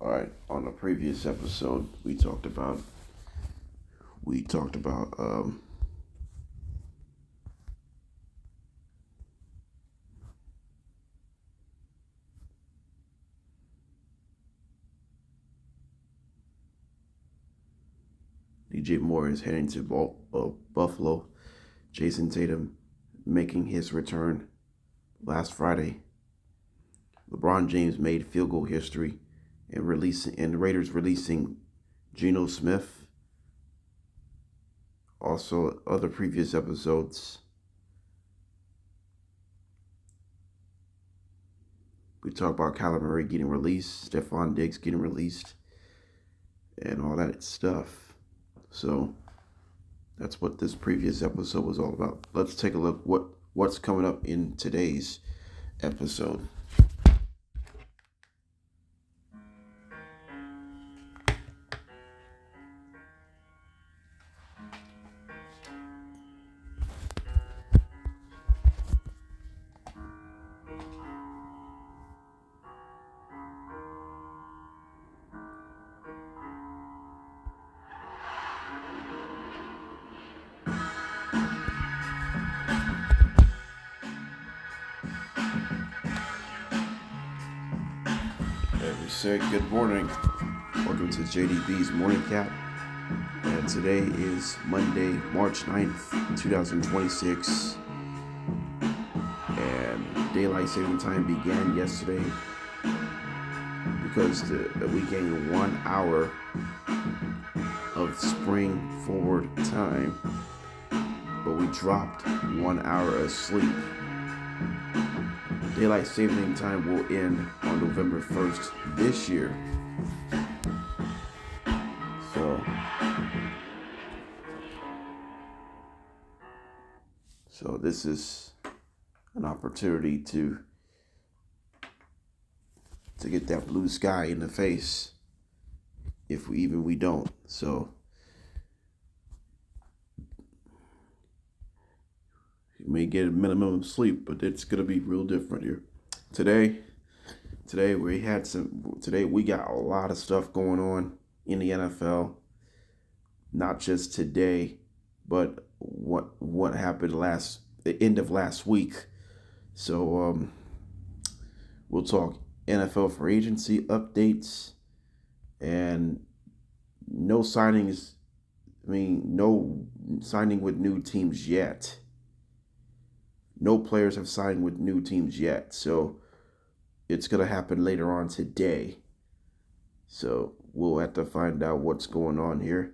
All right. On a previous episode, we talked about we talked about DJ Moore is heading to Buffalo. Jayson Tatum making his return last Friday. LeBron James made field goal history and the Raiders releasing Geno Smith. Also, other previous episodes, we talk about Kyler Murray getting released, Stephon Diggs getting released, and all that stuff. So that's what this previous episode was all about. Let's take a look what's coming up in today's episode. We say good morning. Welcome to JDB's Morning Cap. And today is Monday, March 9th, 2026. And daylight saving time began yesterday because we gained 1 hour of spring forward time, but we dropped 1 hour of sleep. Daylight saving time will end on November 1st this year. So this is an opportunity to get that blue sky in the face if we don't. So you may get a minimum of sleep, but it's gonna be real different here. Today we got a lot of stuff going on in the NFL. Not just today, but what happened the end of last week. So we'll talk NFL free agency updates and no signings. No signing with new teams yet. No players have signed with new teams yet. So it's going to happen later on today. So we'll have to find out what's going on here.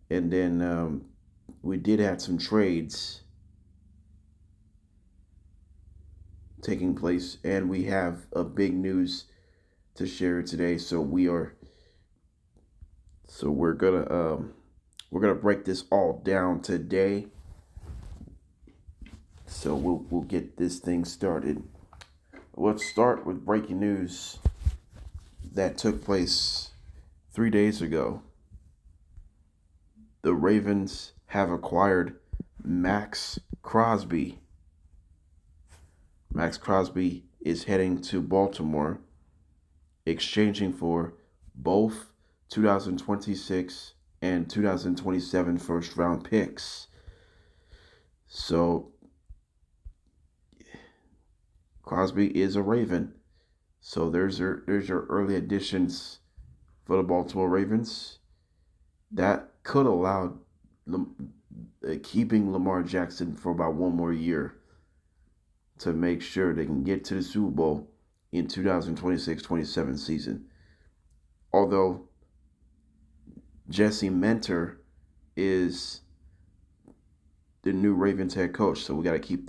And then we did have some trades taking place, and we have a big news to share today. So we're gonna break this all down today. So we'll get this thing started. Let's start with breaking news that took place 3 days ago. The Ravens have acquired Maxx Crosby. Maxx Crosby is heading to Baltimore, exchanging for both 2026 and 2027 first-round picks. So Crosby is a Raven. So there's your early additions for the Baltimore Ravens. That could allow keeping Lamar Jackson for about one more year to make sure they can get to the Super Bowl in 2026-27 season. Although Jesse Minter is the new Ravens head coach, so we got to keep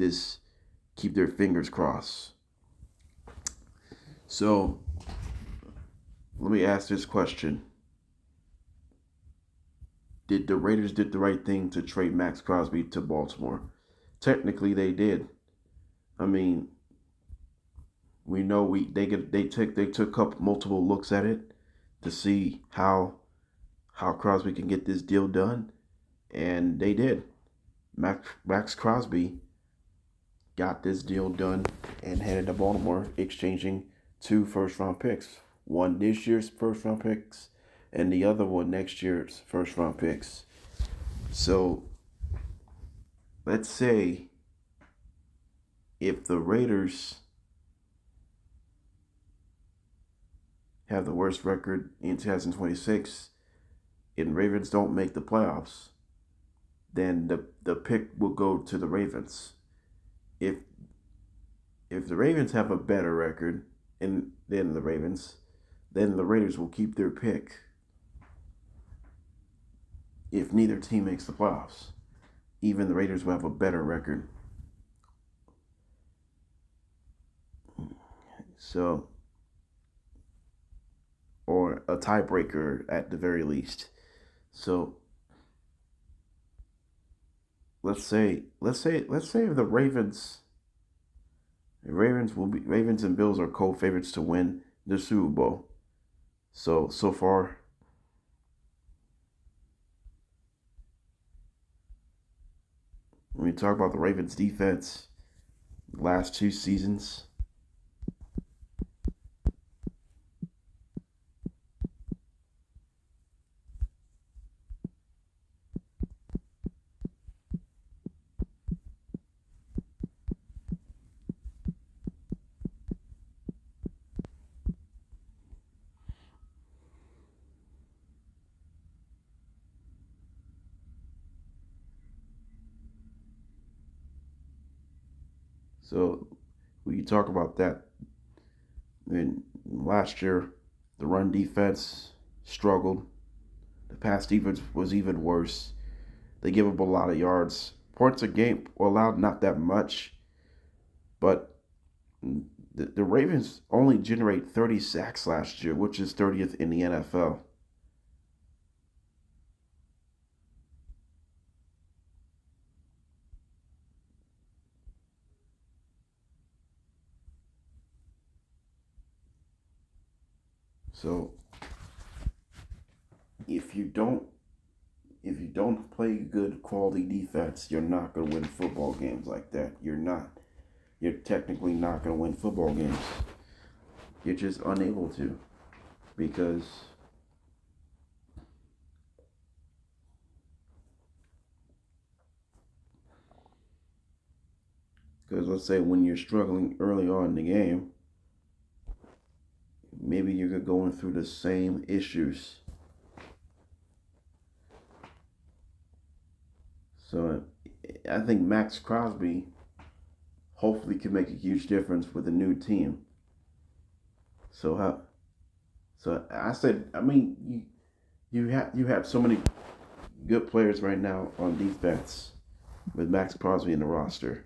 their fingers crossed. So let me ask this question. Did the Raiders did the right thing to trade Maxx Crosby to Baltimore? Technically, they did. We know they took up multiple looks at it to see how Crosby can get this deal done, and they did. Maxx Crosby got this deal done and headed to Baltimore, exchanging 2 first-round picks, One this year's first round picks, and the other one next year's first round picks. So let's say if the Raiders have the worst record in 2026 and Ravens don't make the playoffs, then the pick will go to the Ravens. If the Ravens have a better record than the Ravens, then the Raiders will keep their pick if neither team makes the playoffs. Even the Raiders will have a better record. So, or a tiebreaker at the very least. So, let's say if the Ravens and Bills are co-favorites to win the Super Bowl. So far, when we talk about the Ravens defense, last 2 seasons, so when you talk about that, I mean, last year, the run defense struggled. The pass defense was even worse. They give up a lot of yards. Points a game allowed not that much, but the Ravens only generate 30 sacks last year, which is 30th in the NFL. So if you don't play good quality defense, you're not going to win football games like that. You're technically not going to win football games. You're just unable to, because let's say when you're struggling early on in the game, maybe you're going through the same issues. So I think Maxx Crosby hopefully can make a huge difference with a new team. So I said, I mean, you have so many good players right now on defense with Maxx Crosby in the roster.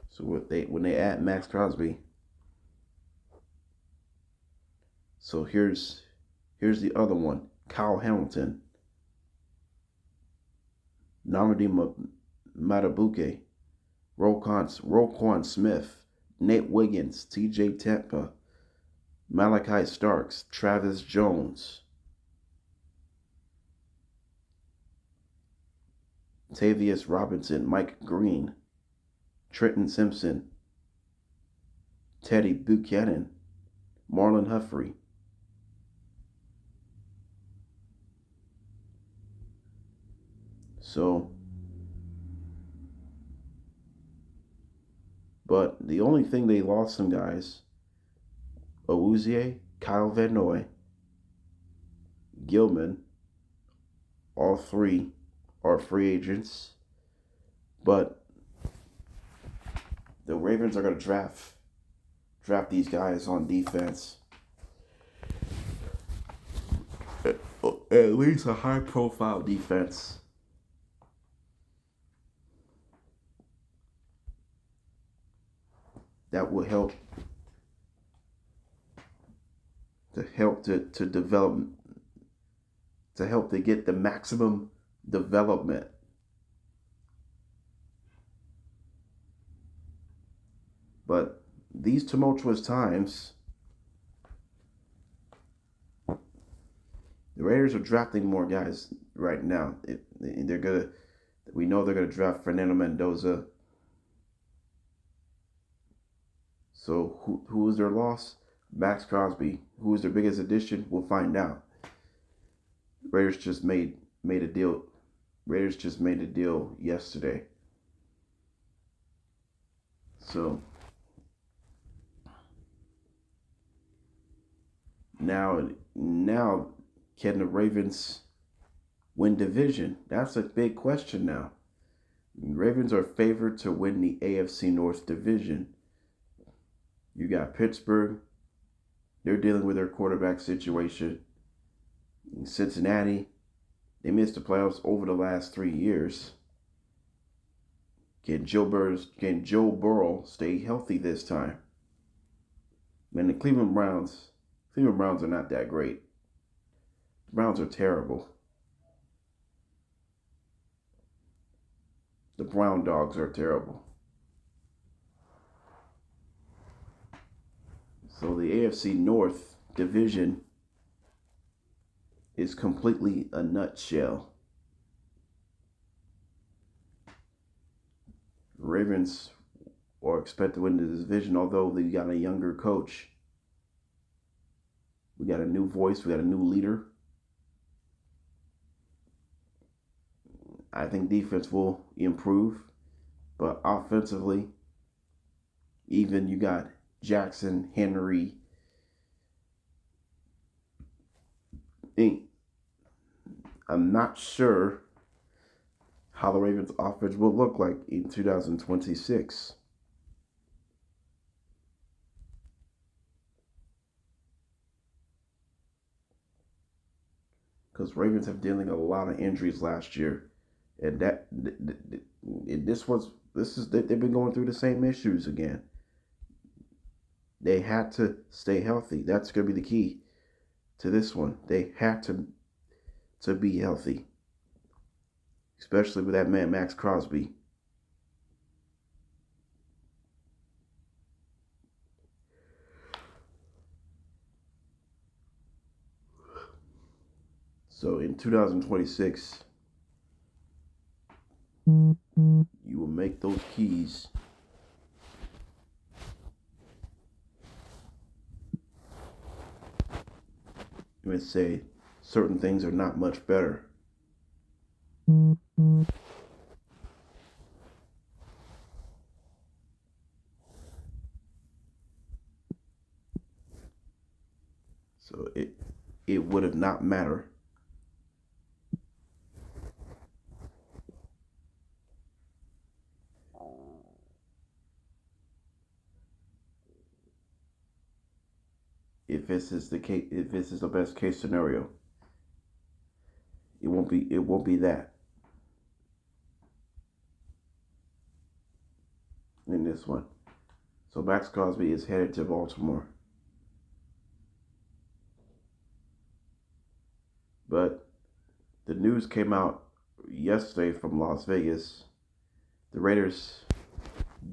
So when they add Maxx Crosby, so here's the other one: Kyle Hamilton, Namadi Matabuke, Roquan Smith, Nate Wiggins, T.J. Tampa, Malachi Starks, Travis Jones, Tavius Robinson, Mike Green, Trenton Simpson, Teddy Buchanan, Marlon Humphrey. So, but the only thing they lost some guys: Awuzie, Kyle Van Noy, Gilman. All 3 are free agents, but the Ravens are going to draft these guys on defense. At least a high-profile defense. That will help to develop, to help to get the maximum development. But these tumultuous times, the Raiders are drafting more guys right now. We know they're gonna draft Fernando Mendoza. So who is their loss? Maxx Crosby. Who is their biggest addition? We'll find out. Raiders just made a deal. Raiders just made a deal yesterday. So now can the Ravens win division? That's a big question now. Ravens are favored to win the AFC North division. You got Pittsburgh. They're dealing with their quarterback situation. Cincinnati, they missed the playoffs over the last 3 years. Can Joe Burrow stay healthy this time? Man, the Cleveland Browns are not that great. The Browns are terrible. The Brown Dogs are terrible. So the AFC North division is completely a nutshell. Ravens are expected to win the division, although they got a younger coach. We got a new voice. We got a new leader. I think defense will improve, but offensively, even you got Jackson, Henry. I'm not sure how the Ravens offense will look like in 2026. Because Ravens have dealing a lot of injuries last year, and they've been going through the same issues again. They had to stay healthy. That's going to be the key to this one. They had to be healthy, especially with that man Maxx Crosby. So in 2026, you will make those keys. You would say certain things are not much better. So it would have not mattered. If this is the best case scenario, it won't be that in this one. So Maxx Crosby is headed to Baltimore. But the news came out yesterday from Las Vegas. The Raiders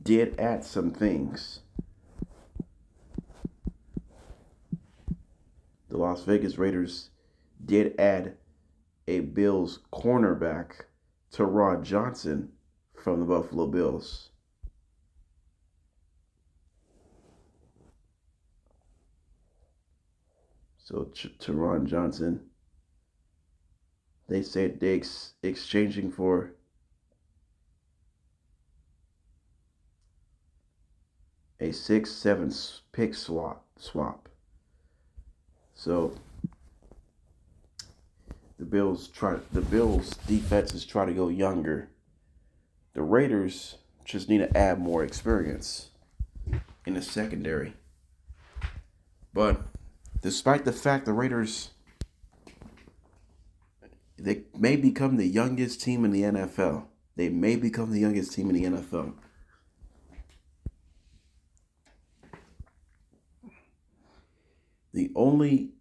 did add some things. The Las Vegas Raiders did add a Bills cornerback, Teron Johnson, from the Buffalo Bills. So Teron Johnson, they said they exchanging for a 6-7 pick swap. So the Bills defenses try to go younger. The Raiders just need to add more experience in the secondary. But despite the fact the Raiders, they may become the youngest team in the NFL. They may become the youngest team in the NFL. The only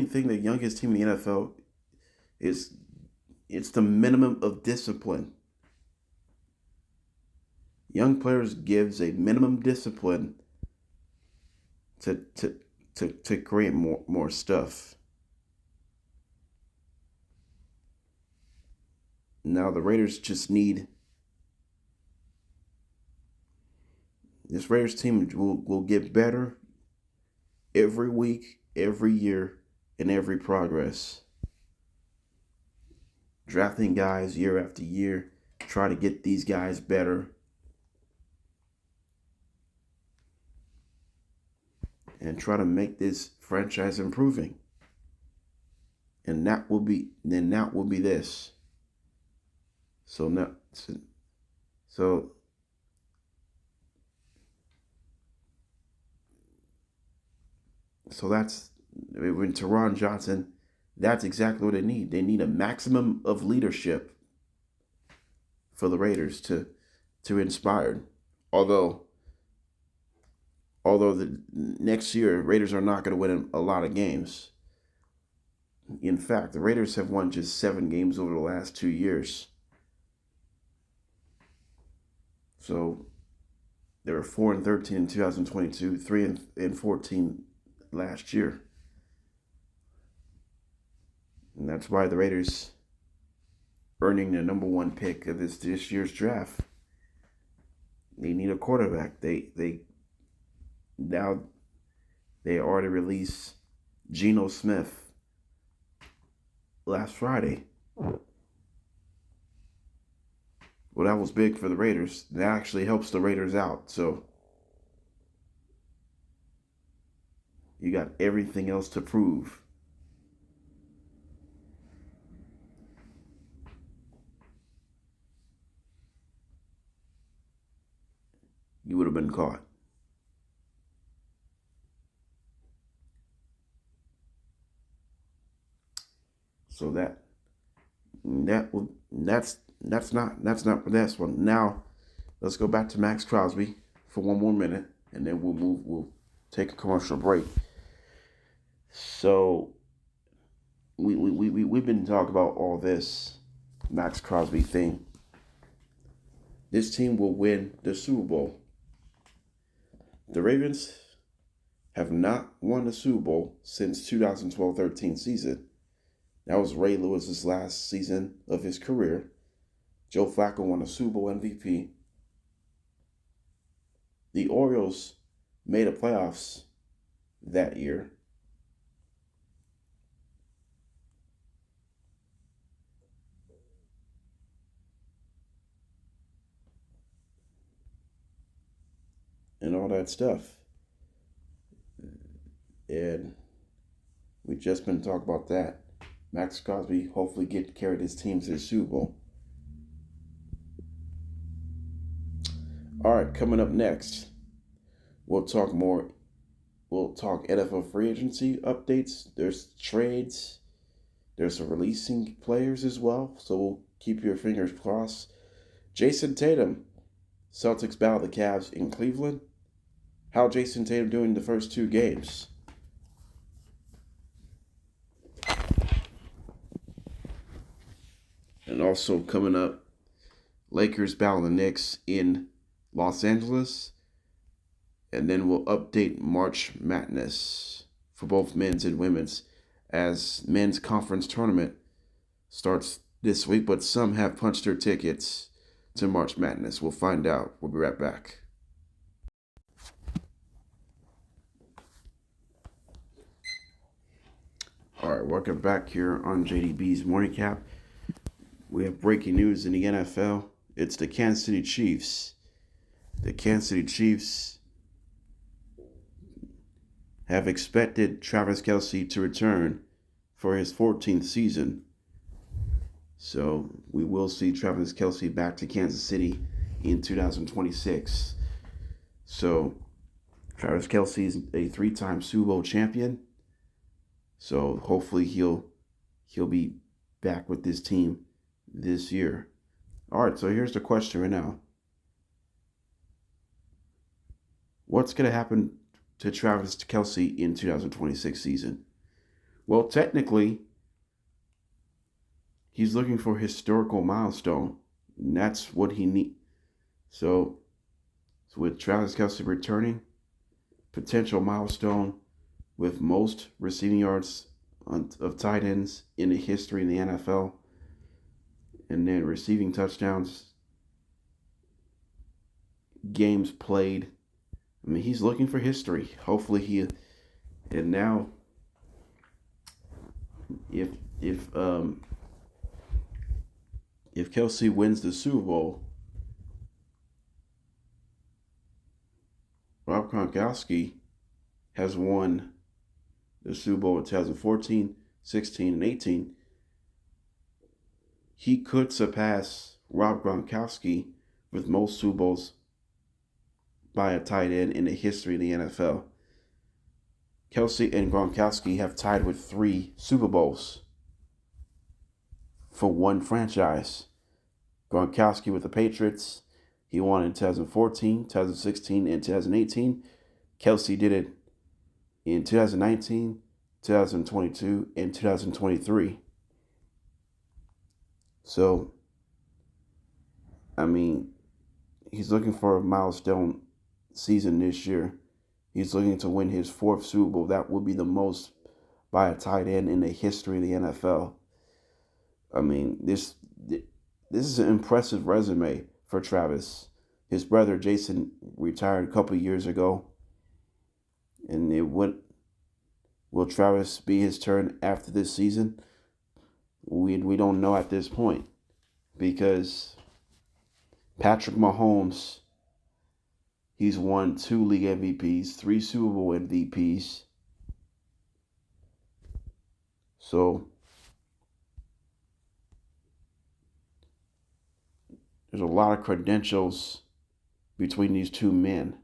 thing the youngest team in the NFL is, it's the minimum of discipline. Young players gives a minimum discipline to create more stuff. Now the Raiders just need. This Raiders team will get better every week, every year, and every progress. Drafting guys year after year, try to get these guys better. And try to make this franchise improving. And that will be this. So now so that's when Teron Johnson, that's exactly what they need. They need a maximum of leadership for the Raiders to inspire. Although the next year Raiders are not going to win a lot of games. In fact, the Raiders have won just 7 games over the last 2 years. So they were 4-13 in 2022, 3-14 last year. And that's why the Raiders earning the number 1 pick of this year's draft. They need a quarterback. They already released Geno Smith last Friday. Well, that was big for the Raiders. That actually helps the Raiders out. So you got everything else to prove. You would have been caught. So that's not for this one. Now, let's go back to Maxx Crosby for one more minute, and then we'll take a commercial break. So we've been talking about all this Maxx Crosby thing. This team will win the Super Bowl. The Ravens have not won a Super Bowl since 2012-13 season. That was Ray Lewis's last season of his career. Joe Flacco won a Super Bowl MVP. The Orioles made the playoffs that year. And all that stuff. And we've just been talking about that. Maxx Crosby hopefully carried his team to the Super Bowl. All right, coming up next, we'll talk NFL free agency updates. There's trades. There's some releasing players as well. So we'll keep your fingers crossed. Jayson Tatum, Celtics battle the Cavs in Cleveland. How Jayson Tatum doing the first 2 games? And also coming up, Lakers battle the Knicks in Los Angeles. And then we'll update March Madness for both men's and women's as men's conference tournament starts this week, but some have punched their tickets to March Madness. We'll find out. We'll be right back. All right, welcome back here on JDB's Morning Cap. We have breaking news in the NFL. It's the Kansas City Chiefs. The Kansas City Chiefs have expected Travis Kelce to return for his 14th season. So we will see Travis Kelce back to Kansas City in 2026. So Travis Kelce is a 3-time Super Bowl champion. So hopefully he'll be back with this team this year. All right, so here's the question right now. What's going to happen to Travis Kelce in 2026 season? Well, technically, he's looking for a historical milestone, and that's what he needs. So with Travis Kelce returning, potential milestone with most receiving yards of tight ends in the history in the NFL. And then receiving touchdowns, games played. I mean, he's looking for history. Hopefully and now if if um if Kelce wins the Super Bowl, Rob Gronkowski has won the Super Bowl in 2014, 16, and 18. He could surpass Rob Gronkowski with most Super Bowls by a tight end in the history of the NFL. Kelce and Gronkowski have tied with 3 Super Bowls for one franchise. Gronkowski with the Patriots, he won in 2014, 2016, and 2018. Kelce did it in 2019, 2022, and 2023. So, I mean, he's looking for a milestone season this year. He's looking to win his 4th Super Bowl. That would be the most by a tight end in the history of the NFL. I mean, this is an impressive resume for Travis. His brother Jayson retired a couple years ago, and will Travis be his turn after this season? We don't know at this point, because Patrick Mahomes, he's won 2 league MVPs, 3 Super Bowl MVPs. So there's a lot of credentials between these 2 men.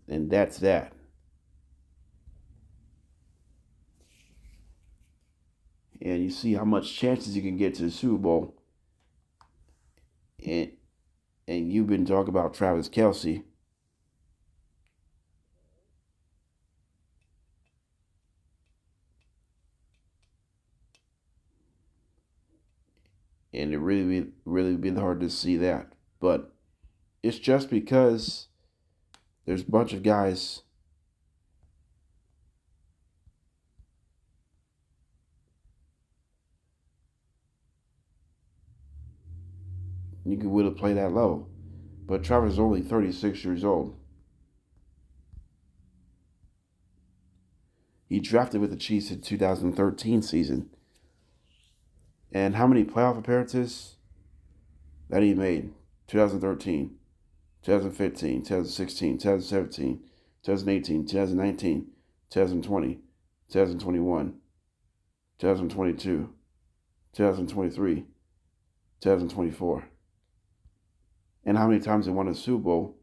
And that's that. And you see how much chances you can get to the Super Bowl. And you've been talking about Travis Kelce. And it really be hard to see that. But it's just because there's a bunch of guys you could will play that low. But Travis is only 36 years old. He drafted with the Chiefs in 2013 season. And how many playoff appearances that he made? 2013, 2015, 2016, 2017, 2018, 2019, 2020, 2021, 2022, 2023, 2024. And how many times he won a Super Bowl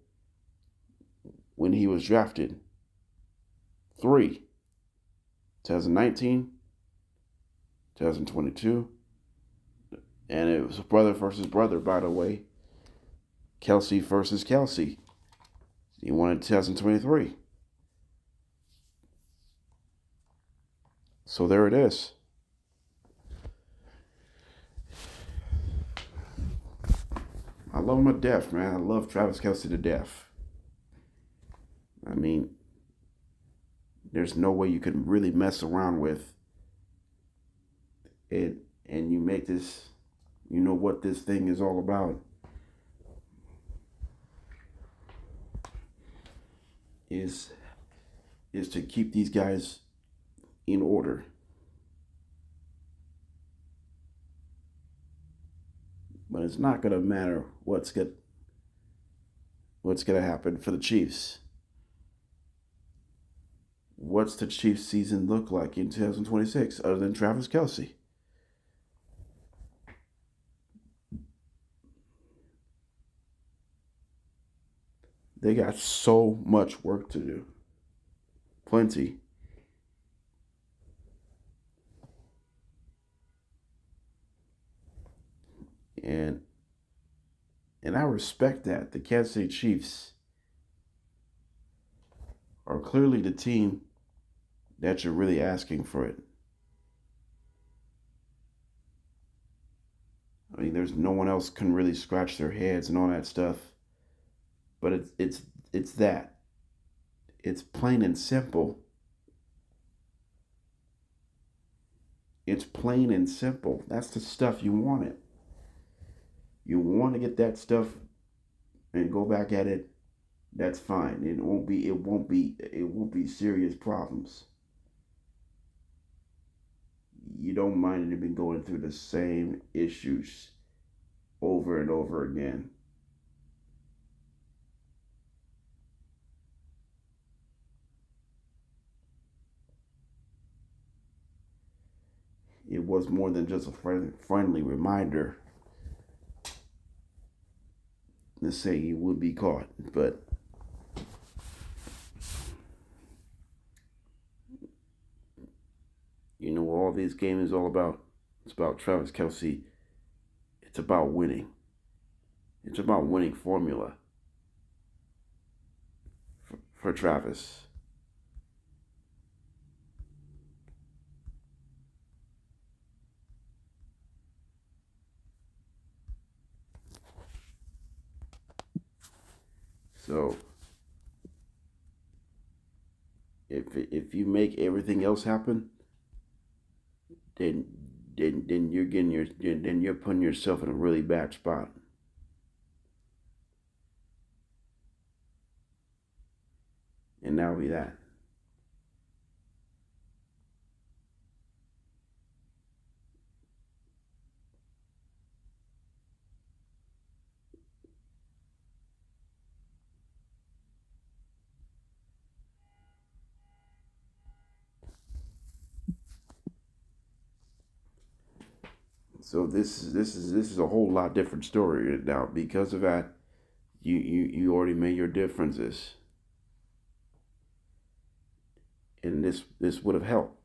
when he was drafted? 3. 2019, 2022, and it was brother versus brother, by the way. Kelce versus Kelce. He won in 2023. So there it is. I love him to death, man. I love Travis Kelce to death. I mean, there's no way you can really mess around with it, and you make this, you know what this thing is all about. Is to keep these guys in order. But it's not gonna matter what's gonna happen for the Chiefs. What's the Chiefs season look like in 2026 other than Travis Kelce? They got so much work to do. Plenty. And I respect that. The Kansas City Chiefs are clearly the team that you're really asking for it. I mean, there's no one else can really scratch their heads and all that stuff. But it's that. It's plain and simple. It's plain and simple. That's the stuff you wanted. You want to get that stuff and go back at it. That's fine. It won't be serious problems. You don't mind it been going through the same issues over and over again. It was more than just a friendly reminder to say you would be caught. But you know what all this game is all about? It's about Travis Kelce. It's about winning. It's about winning formula for Travis. So if you make everything else happen, then you're putting yourself in a really bad spot. And that'll be that. So this is a whole lot different story now because of that. You already made your differences, and this would have helped.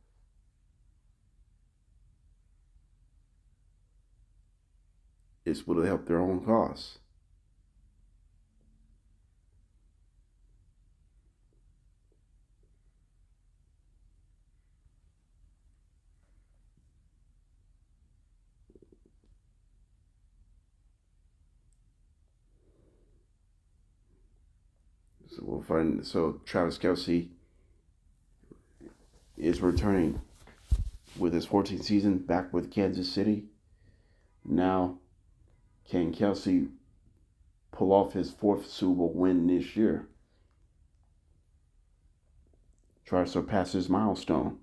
This would have helped their own cause. So we'll find. So Travis Kelce is returning with his 14th season back with Kansas City. Now, can Kelce pull off his fourth Super Bowl win this year? Try to surpass his milestone.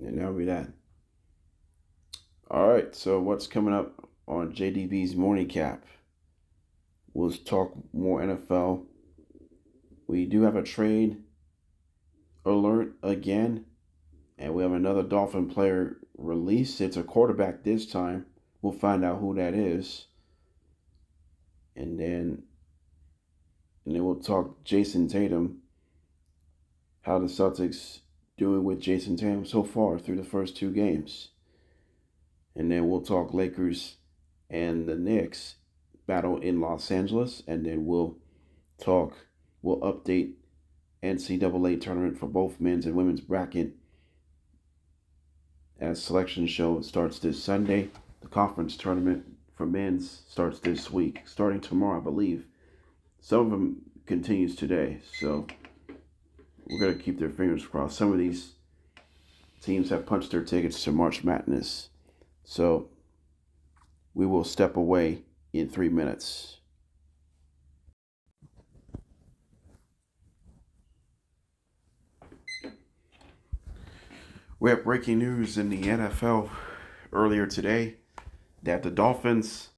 And that'll be that. All right, so what's coming up on JDB's morning cap? We'll talk more NFL. We do have a trade alert again, and we have another Dolphin player released. It's a quarterback this time. We'll find out who that is. And then we'll talk Jayson Tatum, how the Celtics doing with Jayson Tatum so far through the first two games. And then we'll talk Lakers and the Knicks battle in Los Angeles. And then we'll update NCAA tournament for both men's and women's bracket as selection show starts this Sunday. The conference tournament for men's starts this week, starting tomorrow, I believe. Some of them continues today, so we're going to keep their fingers crossed. Some of these teams have punched their tickets to March Madness. So we will step away in 3 minutes. We have breaking news in the NFL earlier today that the Dolphins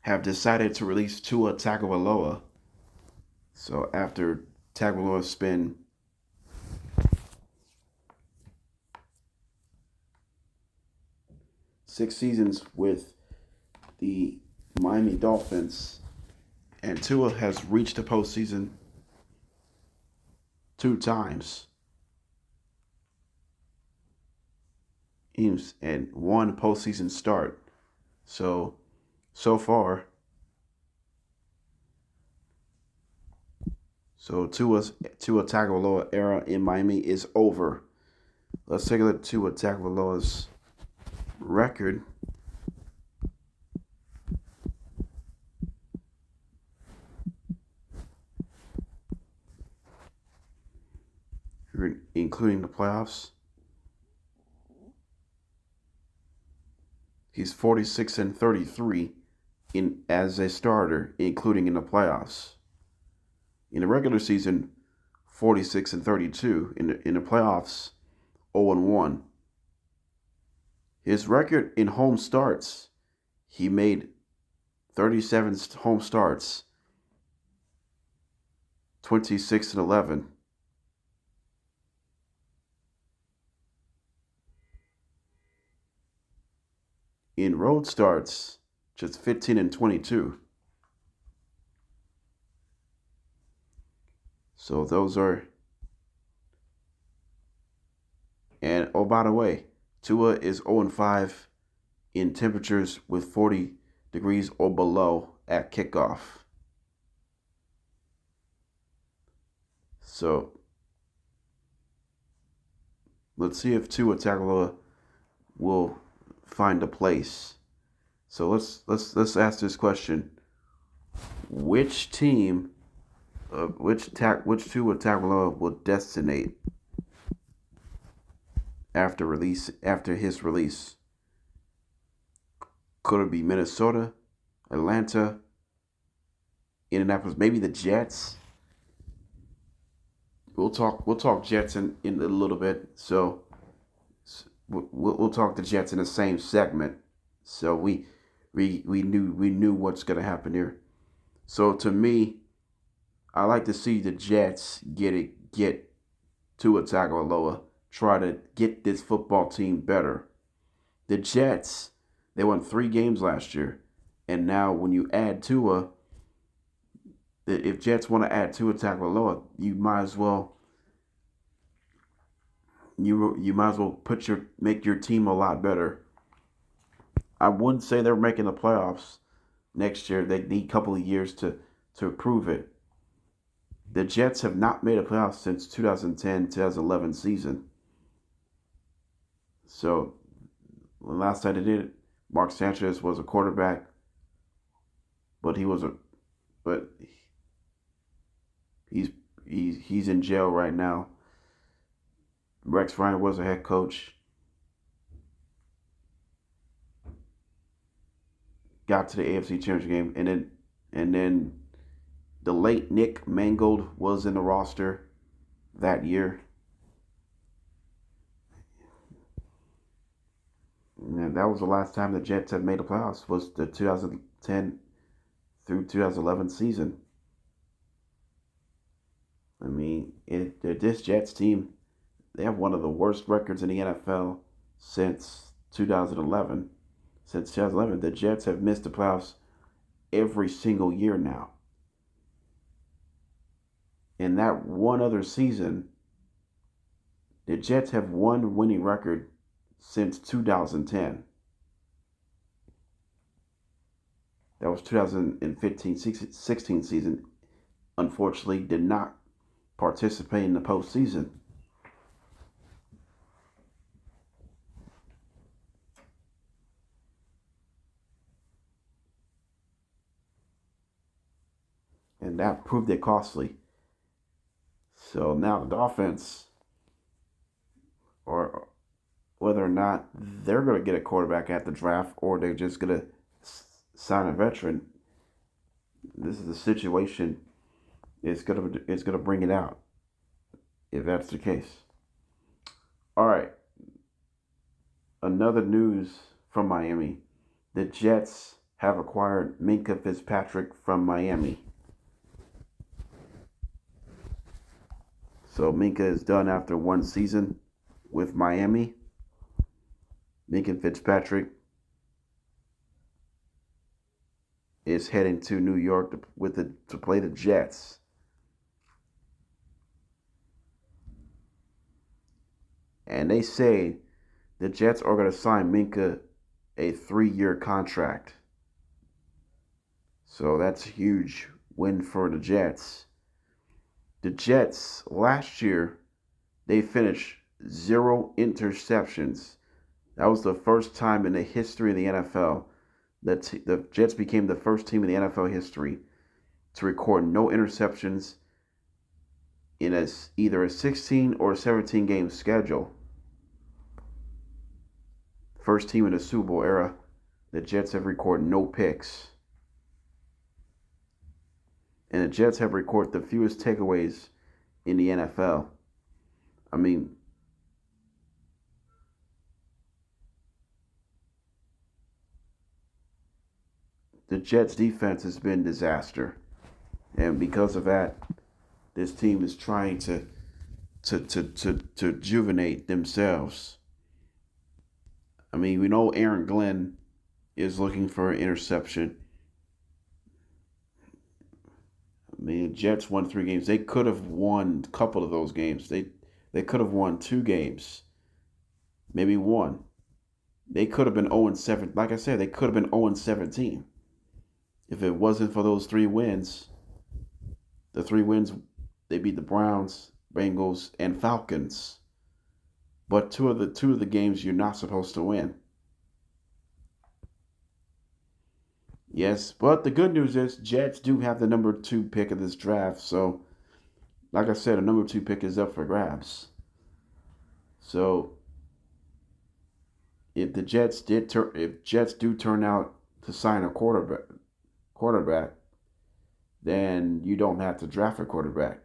have decided to release Tua Tagovailoa. So after Tagovailoa spent 6 seasons with the Miami Dolphins, and Tua has reached the postseason 2 times. And 1 postseason start. So far, Tua Tagovailoa era in Miami is over. let's take a look at Tua Tagovailoa's record. Including the playoffs. He's 46-33 as a starter, including in the playoffs. In the regular season, 46-32. In the playoffs, 0-1. His record in home starts, he made 37 home starts, 26-11. In road starts, just 15-22. So those are, and oh, by the way, Tua is 0-5 in temperatures with 40 degrees or below at kickoff. So let's see if Tua Tagovailoa will find a place. So let's ask this question: which team, which Tua Tagovailoa will destinate after his release? Could it be Minnesota, Atlanta, Indianapolis, maybe the Jets? We'll talk Jets in a little bit. So we'll talk the Jets in the same segment. So we knew what's gonna happen here. So to me, I like to see the Jets get Tua Tagovailoa, try to get this football team better. The Jets, they won 3 games last year, and now when you add Tua, if Jets want to add Tua Tagovailoa, you might as well make your team a lot better. I wouldn't say they're making the playoffs next year. They need a couple of years to prove it. The Jets have not made a playoff since 2010-2011 season. So the last time they did it, Mark Sanchez was a quarterback, but he's in jail right now. Rex Ryan was a head coach. Got to the AFC Championship game, and then the late Nick Mangold was in the roster that year. And that was the last time the Jets had made the playoffs, was the 2010 through 2011 season. I mean, this Jets team, they have one of the worst records in the NFL since 2011. Since 2011, the Jets have missed the playoffs every single year now. In that one other season, the Jets have one winning record since 2010. That was 2015-16 season. Unfortunately, did not participate in the postseason. And that proved it costly. So now the offense, or whether or not they're going to get a quarterback at the draft or they're just going to sign a veteran, this is the situation. It's gonna bring it out if that's the case. All right. Another news from Miami: the Jets have acquired Minkah Fitzpatrick from Miami. So Minkah is done after one season with Miami. Minkah Fitzpatrick is heading to New York to play the Jets. And they say the Jets are going to sign Minkah a 3-year contract. So that's a huge win for the Jets. The Jets, last year, they finished 0 interceptions. That was the first time in the history of the NFL that the Jets became the first team in the NFL history to record no interceptions in either a 16 or a 17 game schedule. First team in the Super Bowl era, the Jets have recorded no picks. And the Jets have recorded the fewest takeaways in the NFL. I mean, the Jets defense has been disaster. And because of that, this team is trying to rejuvenate themselves. I mean, we know Aaron Glenn is looking for an interception. I mean, the Jets won 3 games. They could have won a couple of those games. They could have won 2 games, maybe 1. They could have been 0-7. Like I said, they could have been 0-17 if it wasn't for those 3 wins. The 3 wins, they beat the Browns, Bengals, and Falcons. But two of the games you're not supposed to win. Yes, but the good news is Jets do have the number 2 pick of this draft. So, like I said, the number 2 pick is up for grabs. So, if the Jets do turn out to sign a quarterback, then you don't have to draft a quarterback.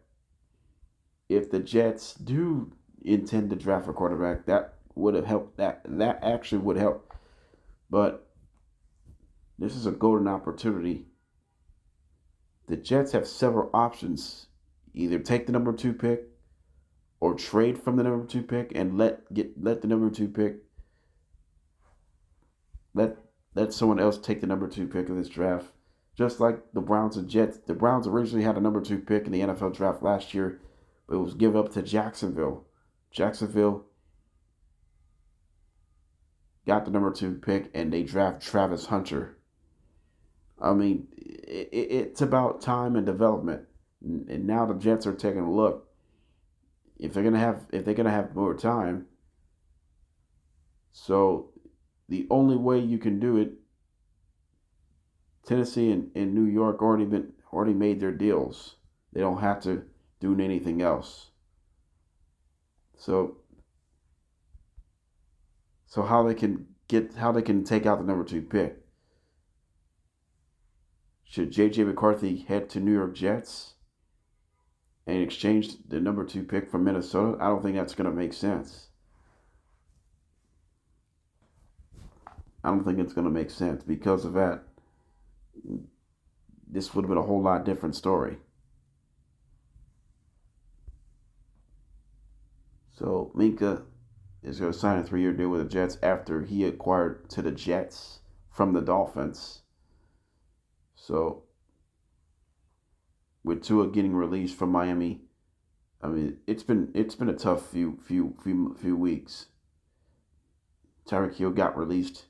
If the Jets do intend to draft a quarterback, that would have helped. That actually would help. But this is a golden opportunity. The Jets have several options. Either take the number 2 pick or trade from the number 2 pick and let the number 2 pick let someone else take the number 2 pick of this draft. Just like the Browns and Jets. The Browns originally had a number 2 pick in the NFL draft last year, but it was given up to Jacksonville. Jacksonville got the number 2 pick and they draft Travis Hunter. I mean, it's about time and development. And now the Jets are taking a look. If they're gonna have more time, so the only way you can do it, Tennessee and New York already made their deals. They don't have to do anything else. So how they can take out the number 2 pick? Should J.J. McCarthy head to New York Jets and exchange the number 2 pick from Minnesota? I don't think that's going to make sense. I don't think it's going to make sense. Because of that, this would have been a whole lot different story. So Minkah is going to sign a 3-year deal with the Jets after he acquired to the Jets from the Dolphins. So with Tua getting released from Miami, I mean it's been a tough few weeks. Tyreek Hill got released.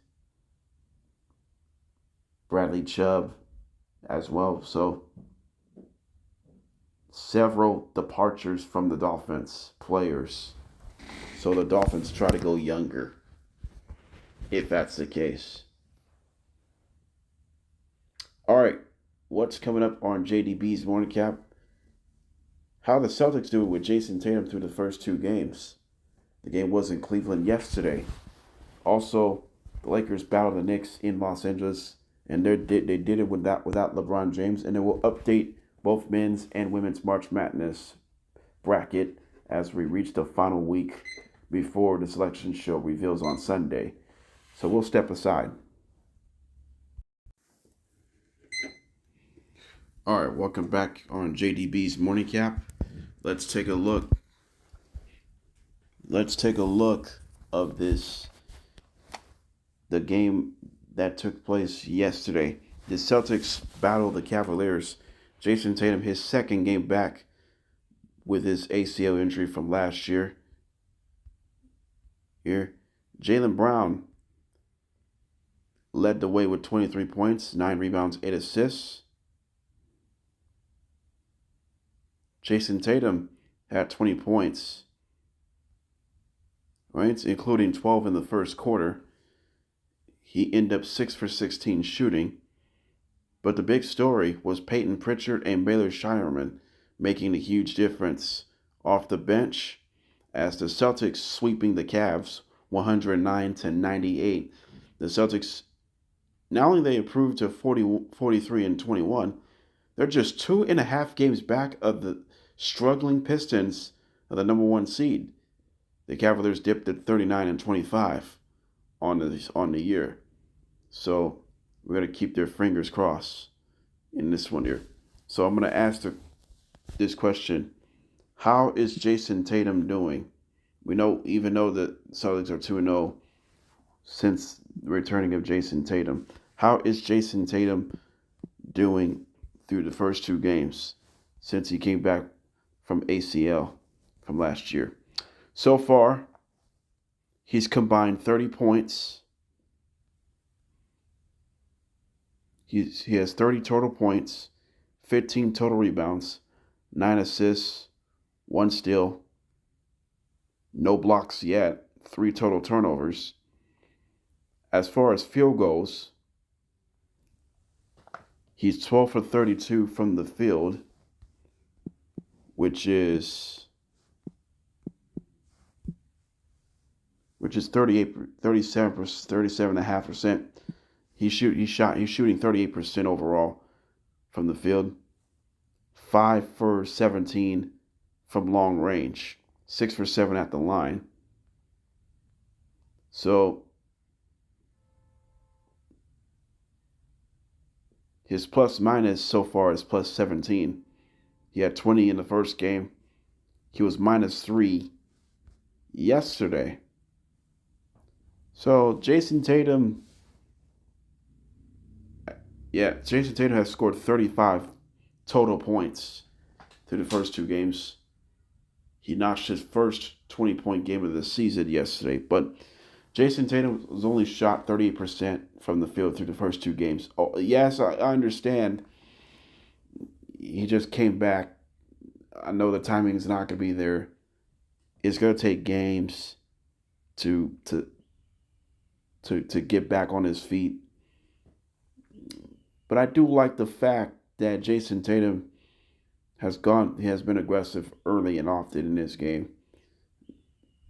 Bradley Chubb as well. So several departures from the Dolphins players. So the Dolphins try to go younger, if that's the case. All right, what's coming up on JDB's morning cap? How the Celtics do it with Jayson Tatum through the first 2 games. The game was in Cleveland yesterday. Also, the Lakers battled the Knicks in Los Angeles, and they did it without LeBron James. And then we'll update both men's and women's March Madness bracket as we reach the final week before the selection show reveals on Sunday. So we'll step aside. All right, welcome back on JDB's morning cap. Let's take a look. Of the game that took place yesterday. The Celtics battled the Cavaliers. Jayson Tatum, his second game back with his ACL injury from last year. Jaylen Brown led the way with 23 points, 9 rebounds, 8 assists. Jayson Tatum had 20 points, right? Including 12 in the first quarter. He ended up 6 for 16 shooting. But the big story was Peyton Pritchard and Baylor Shireman making a huge difference off the bench as the Celtics sweeping the Cavs 109-98. The Celtics, not only they improved to 43-21, they're just 2.5 games back of the struggling Pistons of the number 1 seed. The Cavaliers dipped at 39-25 on the year. So we're going to keep their fingers crossed in this one here. So I'm going to ask this question. How is Jayson Tatum doing? We know, even though the Celtics are 2-0 since the returning of Jayson Tatum, how is Jayson Tatum doing through the first 2 games since he came back from ACL from last year? So far, he's combined 30 points. He has 30 total points, 15 total rebounds, 9 assists, 1 steal, no blocks yet, 3 total turnovers. As far as field goals, he's 12 for 32 from the field, which is 37.5%. He's shooting 38% overall from the field. 5 for 17 from long range. 6 for 7 at the line. So his plus minus so far is plus 17. He had 20 in the first game. He was minus 3 yesterday. So Jayson Tatum has scored 35 total points through the first 2 games. He notched his first 20-point game of the season yesterday. But Jayson Tatum was only shot 38% from the field through the first 2 games. Oh, yes, I understand. He just came back. I know the timing is not going to be there. It's going to take games to get back on his feet. But I do like the fact that Jayson Tatum has been aggressive early and often in this game,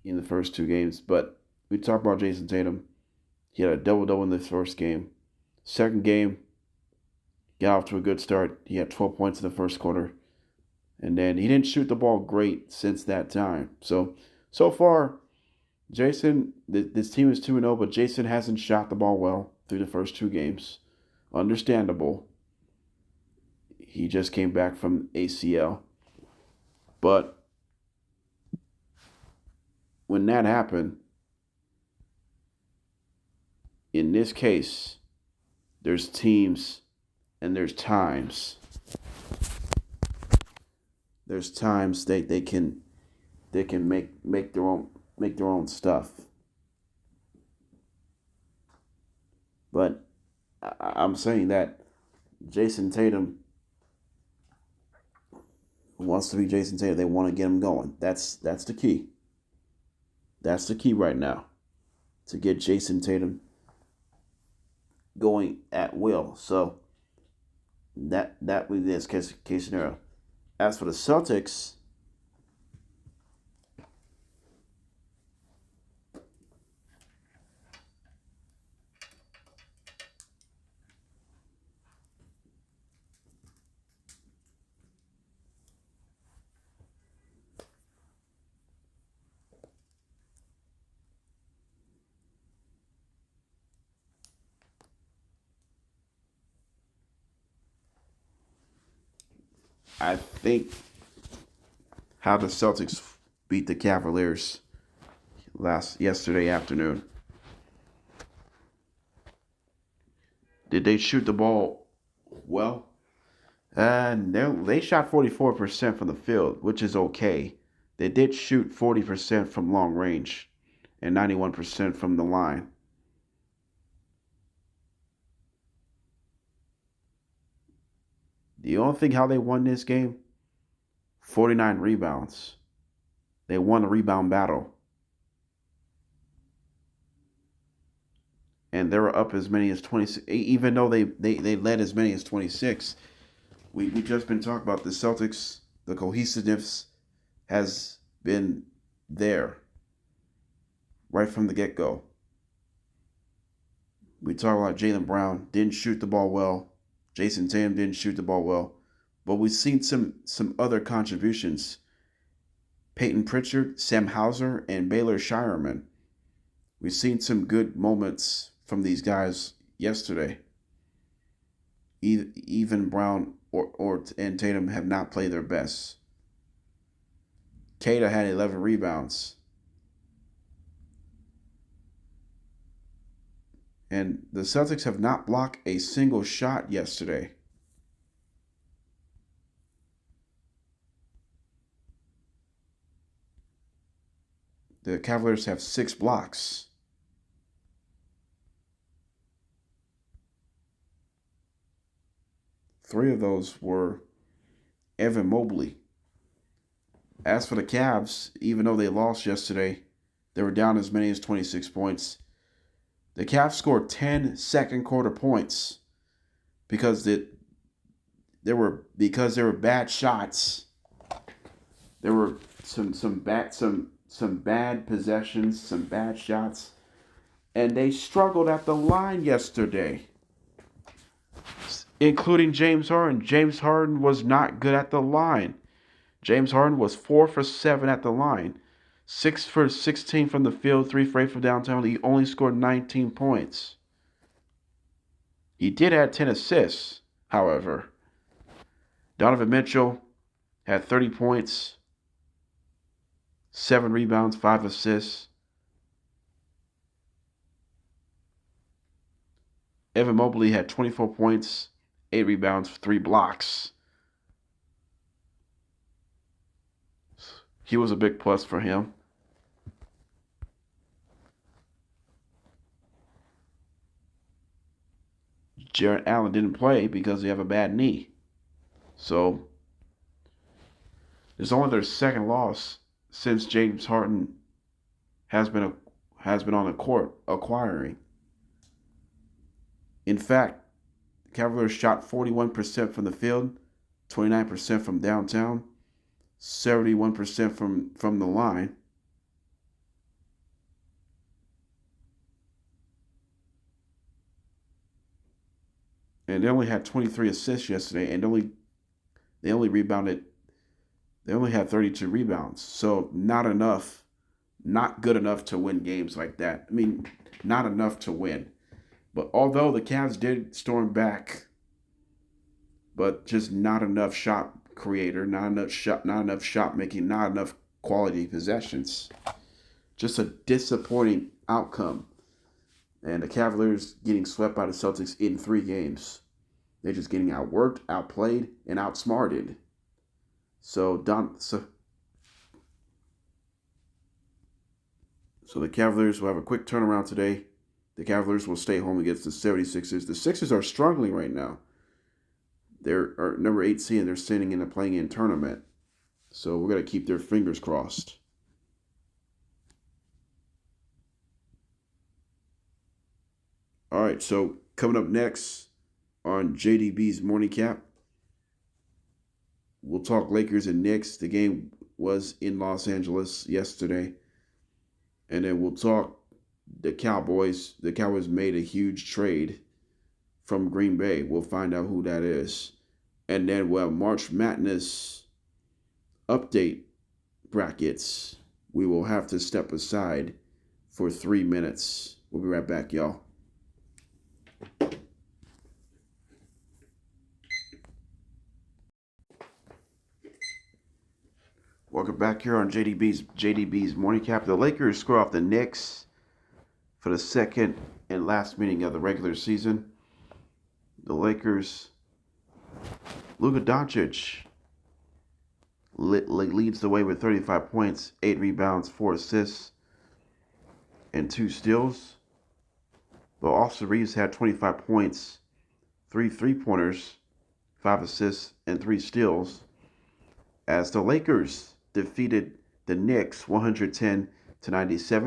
in the first 2 games. But we talk about Jayson Tatum. He had a double-double in the first game. Second game, got off to a good start. He had 12 points in the first quarter. And then he didn't shoot the ball great since that time. So far, Jayson, this team is 2-0, but Jayson hasn't shot the ball well through the first 2 games. Understandable. He just came back from ACL. But when that happened, in this case, there's teams and there's times. There's times they can make their own stuff. But I'm saying that Jayson Tatum wants to be Jayson Tatum. They want to get him going. That's the key. That's the key right now, to get Jayson Tatum going at will. So that would be this case scenario. As for the Celtics, I think how the Celtics beat the Cavaliers yesterday afternoon. Did they shoot the ball well? They shot 44% from the field, which is okay. They did shoot 40% from long range and 91% from the line. The only thing how they won this game, 49 rebounds. They won the rebound battle. and they were up as many as 26. Even though they led as many as 26, we just been talking about the Celtics. The cohesiveness has been there right from the get-go. We talk about Jaylen Brown didn't shoot the ball well. Jayson Tatum didn't shoot the ball well. But we've seen some other contributions. Peyton Pritchard, Sam Hauser, and Baylor Shireman. We've seen some good moments from these guys yesterday. Even Brown and Tatum have not played their best. Kata had 11 rebounds. And the Celtics have not blocked a single shot yesterday. The Cavaliers have 6 blocks. Three of those were Evan Mobley. As for the Cavs, even though they lost yesterday, they were down as many as 26 points. The Cavs scored 10 second quarter points because there were bad shots. There were some bad possessions, some bad shots, and they struggled at the line yesterday, including James Harden. James Harden was not good at the line. James Harden was 4 for 7 at the line. 6 for 16 from the field, 3 for 8 from downtown. He only scored 19 points. He did add 10 assists, however. Donovan Mitchell had 30 points, 7 rebounds, 5 assists. Evan Mobley had 24 points, 8 rebounds, 3 blocks. He was a big plus for him. Jarrett Allen didn't play because he had a bad knee. So, it's only their second loss since James Harden has been on the court acquiring. In fact, the Cavaliers shot 41% from the field, 29% from downtown, 71% from the line. And they only had 23 assists yesterday, and they only had 32 rebounds. So not good enough to win games like that. I mean, not enough to win. But although the Cavs did storm back, but just not enough shot creator, not enough shot making, not enough quality possessions. Just a disappointing outcome. And the Cavaliers getting swept by the Celtics in 3 games. They're just getting outworked, outplayed, and outsmarted. So the Cavaliers will have a quick turnaround today. The Cavaliers will stay home against the 76ers. The Sixers are struggling right now. They're number 8 seed and they're sitting in a play-in tournament. So we're going to keep their fingers crossed. All right, so coming up next on JDB's Morning Cap, we'll talk Lakers and Knicks. The game was in Los Angeles yesterday. And then we'll talk the Cowboys. The Cowboys made a huge trade from Green Bay. We'll find out who that is. And then we'll have March Madness update brackets. We will have to step aside for 3 minutes. We'll be right back, y'all. Welcome back here on JDB's Morning Cap. The Lakers score off the Knicks for the second and last meeting of the regular season. The Lakers, Luka Doncic leads the way with 35 points, 8 rebounds, 4 assists, and 2 steals. But Austin Reeves had 25 points, 3 3-pointers, 5 assists, and 3 steals, as the Lakers defeated the Knicks 110-97.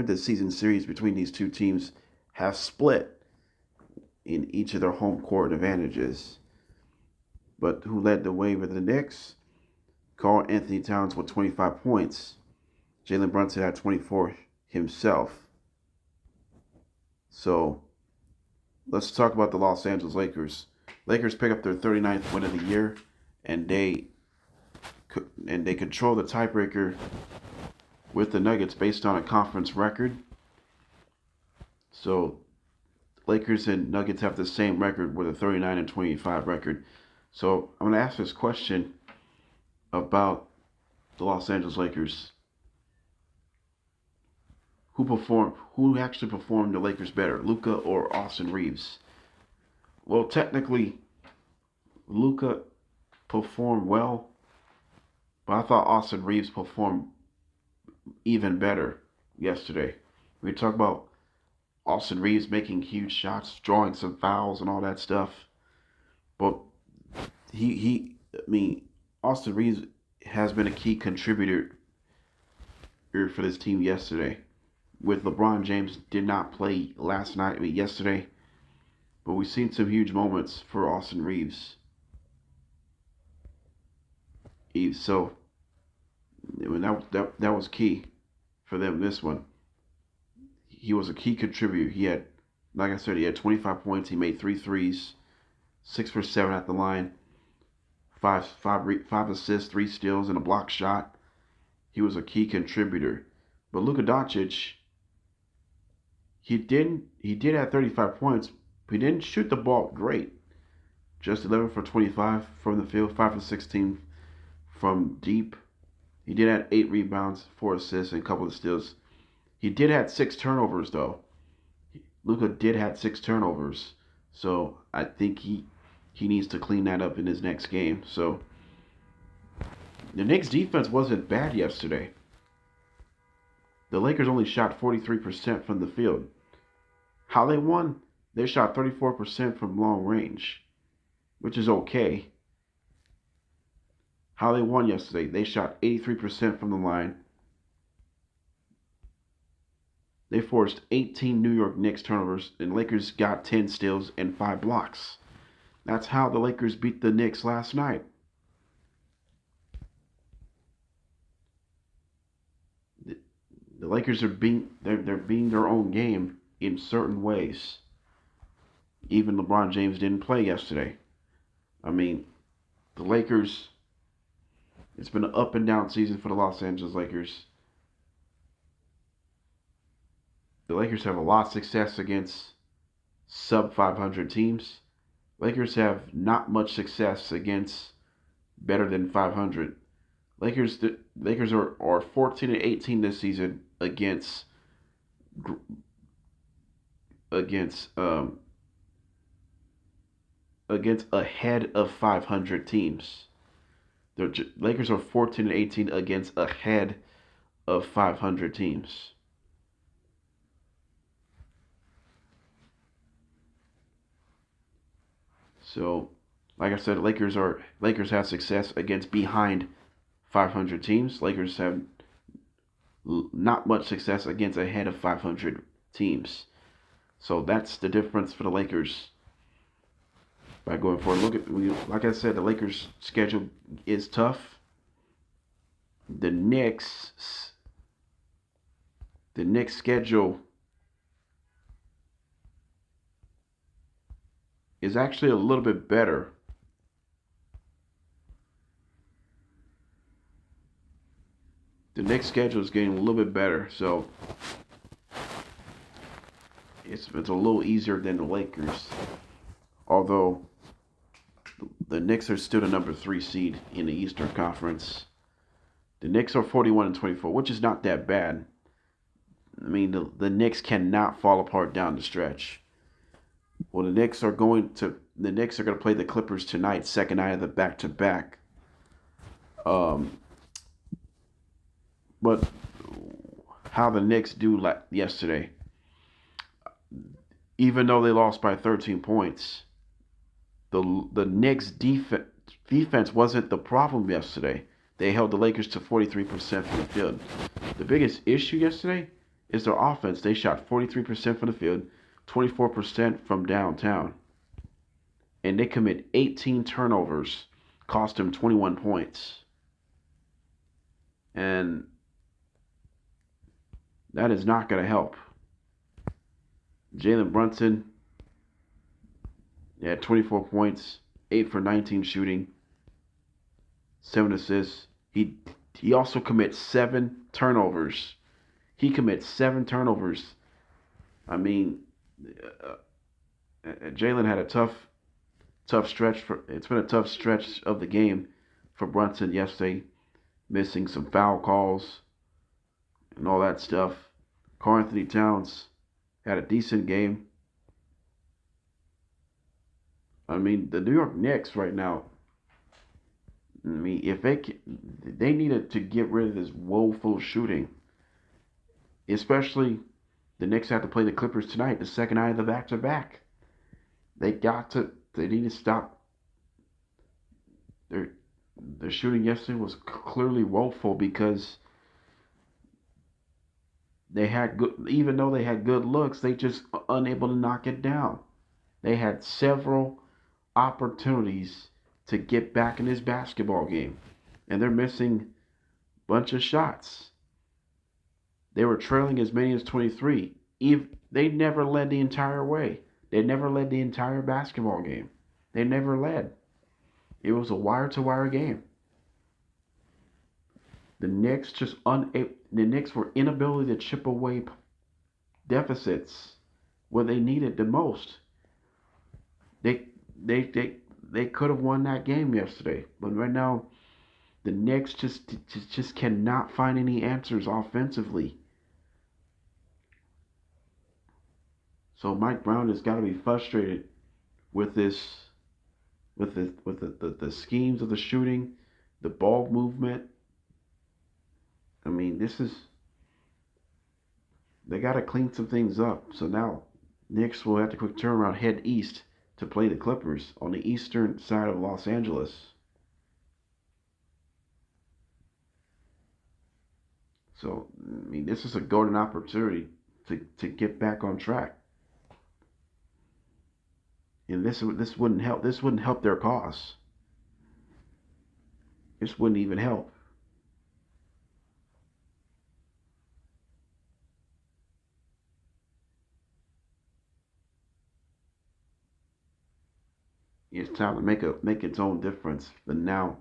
The season series between these two teams have split. in each of their home court advantages. But who led the way with the Knicks? Karl Anthony Towns with 25 points. Jalen Brunson had 24 himself. So let's talk about the Los Angeles Lakers. Lakers pick up their 39th win of the year, and they control the tiebreaker with the Nuggets based on a conference record. So Lakers and Nuggets have the same record with a 39 and 25 record. So I'm going to ask this question about the Los Angeles Lakers. Who actually performed the Lakers better, Luka or Austin Reeves? Well, technically, Luka performed well, but I thought Austin Reeves performed even better yesterday. We talk about Austin Reeves making huge shots, drawing some fouls and all that stuff. But Austin Reeves has been a key contributor for this team yesterday. With LeBron James did not play yesterday, but we've seen some huge moments for Austin Reeves. So that was key for them this one. He was a key contributor. He had 25 points. He made 3 threes, 6 for 7 at the line, five assists, 3 steals, and a block shot. He was a key contributor. But Luka Doncic, he did have 35 points, but he didn't shoot the ball great. Just 11 for 25 from the field, 5 for 16 from deep. He did have 8 rebounds, 4 assists, and a couple of steals. He did have 6 turnovers though. Luka did have 6 turnovers, so I think he needs to clean that up in his next game. So the Knicks defense wasn't bad yesterday. The Lakers only shot 43% from the field. How they won? They shot 34% from long range, which is okay. How they won yesterday? They shot 83% from the line. They forced 18 New York Knicks turnovers, and Lakers got 10 steals and 5 blocks. That's how the Lakers beat the Knicks last night. The Lakers are being their own game in certain ways. Even LeBron James didn't play yesterday. The Lakers, it's been an up and down season for the Los Angeles Lakers. The Lakers have a lot of success against sub 500 teams. Lakers have not much success against better than 500. Lakers are 14 and 18 this season against ahead of 500 teams. The Lakers are 14 and 18 against ahead of 500 teams. So, like I said, Lakers have success against behind 500 teams. Lakers have not much success against ahead of 500 teams. So that's the difference for the Lakers by going forward. Like I said, the Lakers' schedule is tough. The Knicks' schedule is actually a little bit better. The Knicks' schedule is getting a little bit better, so it's a little easier than the Lakers. Although the Knicks are still the number 3 seed in the Eastern Conference. The Knicks are 41 and 24, which is not that bad. The Knicks cannot fall apart down the stretch. Well, the Knicks are going to play the Clippers tonight, second night of the back-to-back. But how the Knicks do yesterday, even though they lost by 13 points, the Knicks defense wasn't the problem yesterday. They held the Lakers to 43% from the field. The biggest issue yesterday is their offense. They shot 43% from the field, 24% from downtown. And they commit 18 turnovers, cost him 21 points. And that is not going to help. Jalen Brunson had 24 points, 8 for 19 shooting, 7 assists. He also commits 7 turnovers. He commits 7 turnovers. I mean, Jalen had a tough stretch. It's been a tough stretch of the game for Brunson yesterday, missing some foul calls and all that stuff. Karl-Anthony Towns had a decent game. I mean, the New York Knicks right now, I mean, if they needed to get rid of this woeful shooting. Especially the Knicks have to play the Clippers tonight, the second night of the back-to-back. They need to stop. Their shooting yesterday was clearly woeful because even though they had good looks, they just unable to knock it down. They had several opportunities to get back in this basketball game, and they're missing a bunch of shots. They were trailing as many as 23. They never led the entire way. They never led the entire basketball game. They never led. It was a wire-to-wire game. The Knicks were inability to chip away deficits where they needed the most. They could have won that game yesterday, but right now the Knicks just cannot find any answers offensively. So Mike Brown has got to be frustrated with this, with the schemes of the shooting, the ball movement. I mean, they got to clean some things up. So now Knicks will have to quick turnaround, head east to play the Clippers on the eastern side of Los Angeles. So, I mean, this is a golden opportunity to get back on track. And this wouldn't help. This wouldn't help their cause. This wouldn't even help. It's time to make its own difference. But now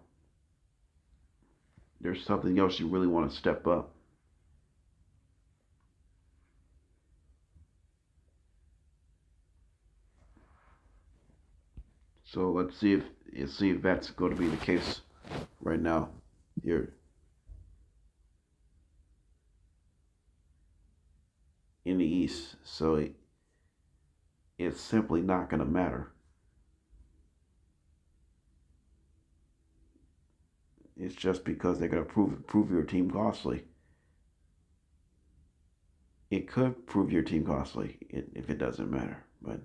there's something else you really want to step up. So let's see if that's going to be the case right now here in the East. So it's simply not going to matter. It's just because they're going to prove your team costly. It could prove your team costly if it doesn't matter, but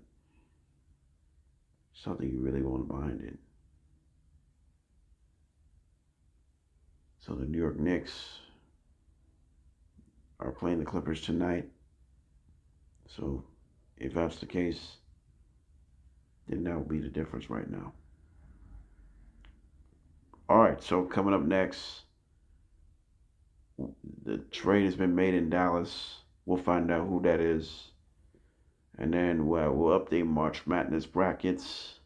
something you really want behind it. So the New York Knicks are playing the Clippers tonight. So if that's the case, then that will be the difference right now. All right, so coming up next, the trade has been made in Dallas. We'll find out who that is. And then we'll update March Madness brackets.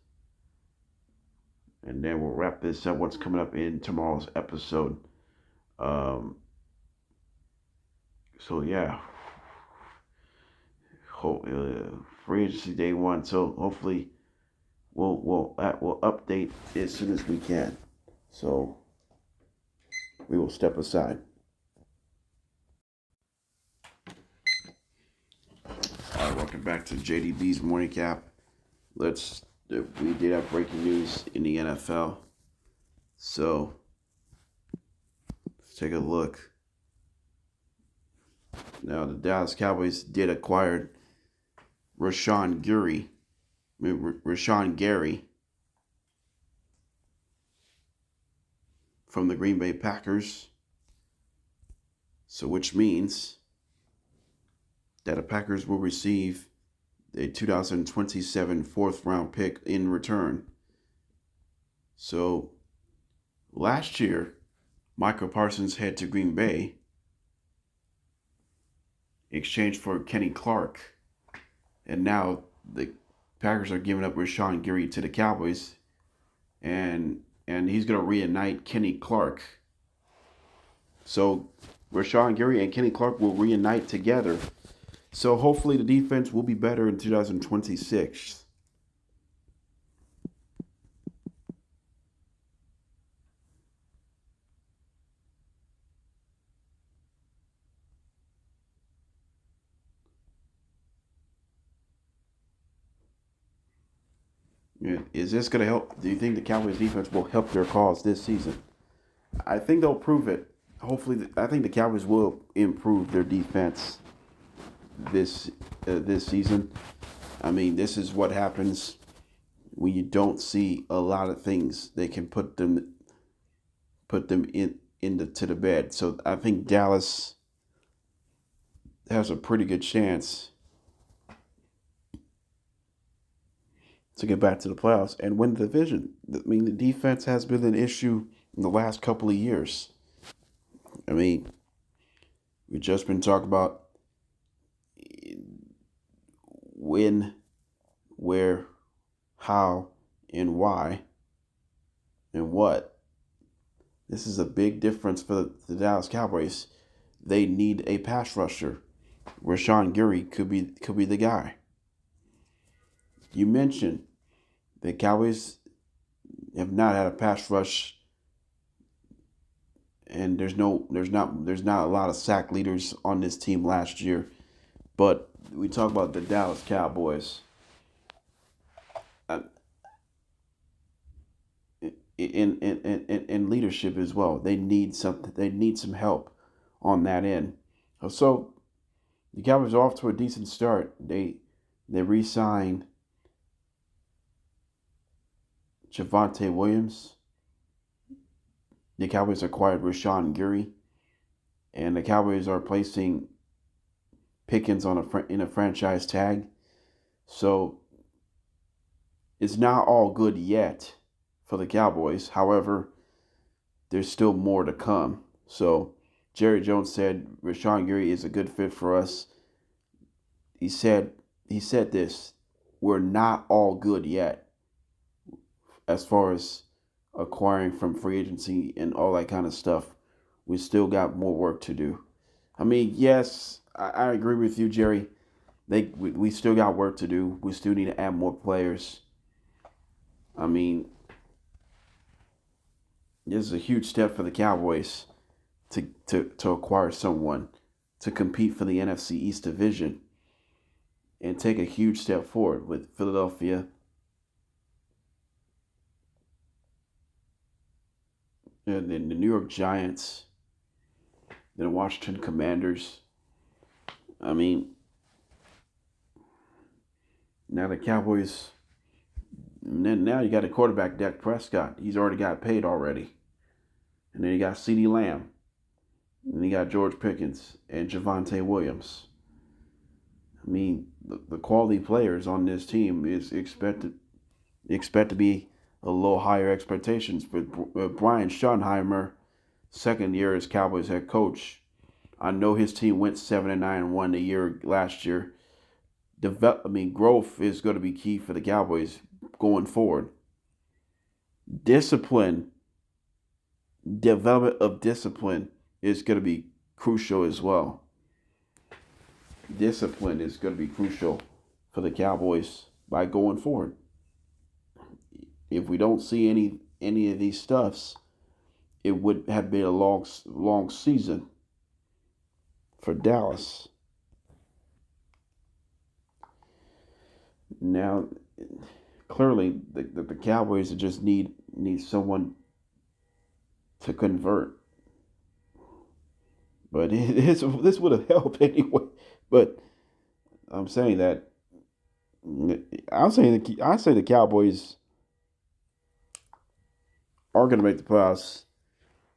And then we'll wrap this up. What's coming up in tomorrow's episode. So yeah. Free agency day 1. So hopefully we'll update as soon as we can. So we will step aside. All right, welcome back to JDB's Morning Cap. We did have breaking news in the NFL. So let's take a look. Now the Dallas Cowboys did acquire Rashawn Gary from the Green Bay Packers. So which means that the Packers will receive a 2027 fourth round pick in return. So last year, Michael Parsons head to Green Bay, exchanged for Kenny Clark, and now the Packers are giving up Rashawn Gary to the Cowboys, and he's gonna reunite Kenny Clark. So Rashawn Gary and Kenny Clark will reunite together. So hopefully the defense will be better in 2026. Is this going to help? Do you think the Cowboys defense will help their cause this season? I think they'll prove it. Hopefully, I think the Cowboys will improve their defense this season. I mean, this is what happens when you don't see a lot of things that can put them to the bed. So I think Dallas has a pretty good chance to get back to the playoffs and win the division. I mean, the defense has been an issue in the last couple of years. I mean, we've just been talking about when, where, how, and why, and what. This is a big difference for the Dallas Cowboys. They need a pass rusher. Rashawn Gary could be the guy. You mentioned the Cowboys have not had a pass rush, and there's not a lot of sack leaders on this team last year. But we talk about the Dallas Cowboys. In leadership as well, they need something. They need some help on that end. So the Cowboys are off to a decent start. They re-signed Javonte Williams. The Cowboys acquired Rashawn Gary, and the Cowboys are placing Pickens in a franchise tag. So it's not all good yet for the Cowboys. However, there's still more to come. So Jerry Jones said Rashawn Gary is a good fit for us. He said this: we're not all good yet as far as acquiring from free agency and all that kind of stuff. We still got more work to do. I mean, yes, I agree with you, Jerry. We still got work to do. We still need to add more players. I mean, this is a huge step for the Cowboys to acquire someone to compete for the NFC East division and take a huge step forward with Philadelphia and then the New York Giants, the Washington Commanders. I mean, now the Cowboys, and then now you got a quarterback, Dak Prescott. He's already got paid already. And then you got CeeDee Lamb. And you got George Pickens and Javonte Williams. I mean, the quality players on this team is expect to be a little higher expectations. But Brian Schottenheimer, second year as Cowboys head coach, I know his team went 7-9-1 the year last year. Growth is going to be key for the Cowboys going forward. Development of discipline is going to be crucial as well. Discipline is going to be crucial for the Cowboys by going forward. If we don't see any of these stuffs, it would have been a long season for Dallas. Now, clearly, the Cowboys just need someone to convert. But this would have helped anyway. But I'm saying that I say the Cowboys are going to make the playoffs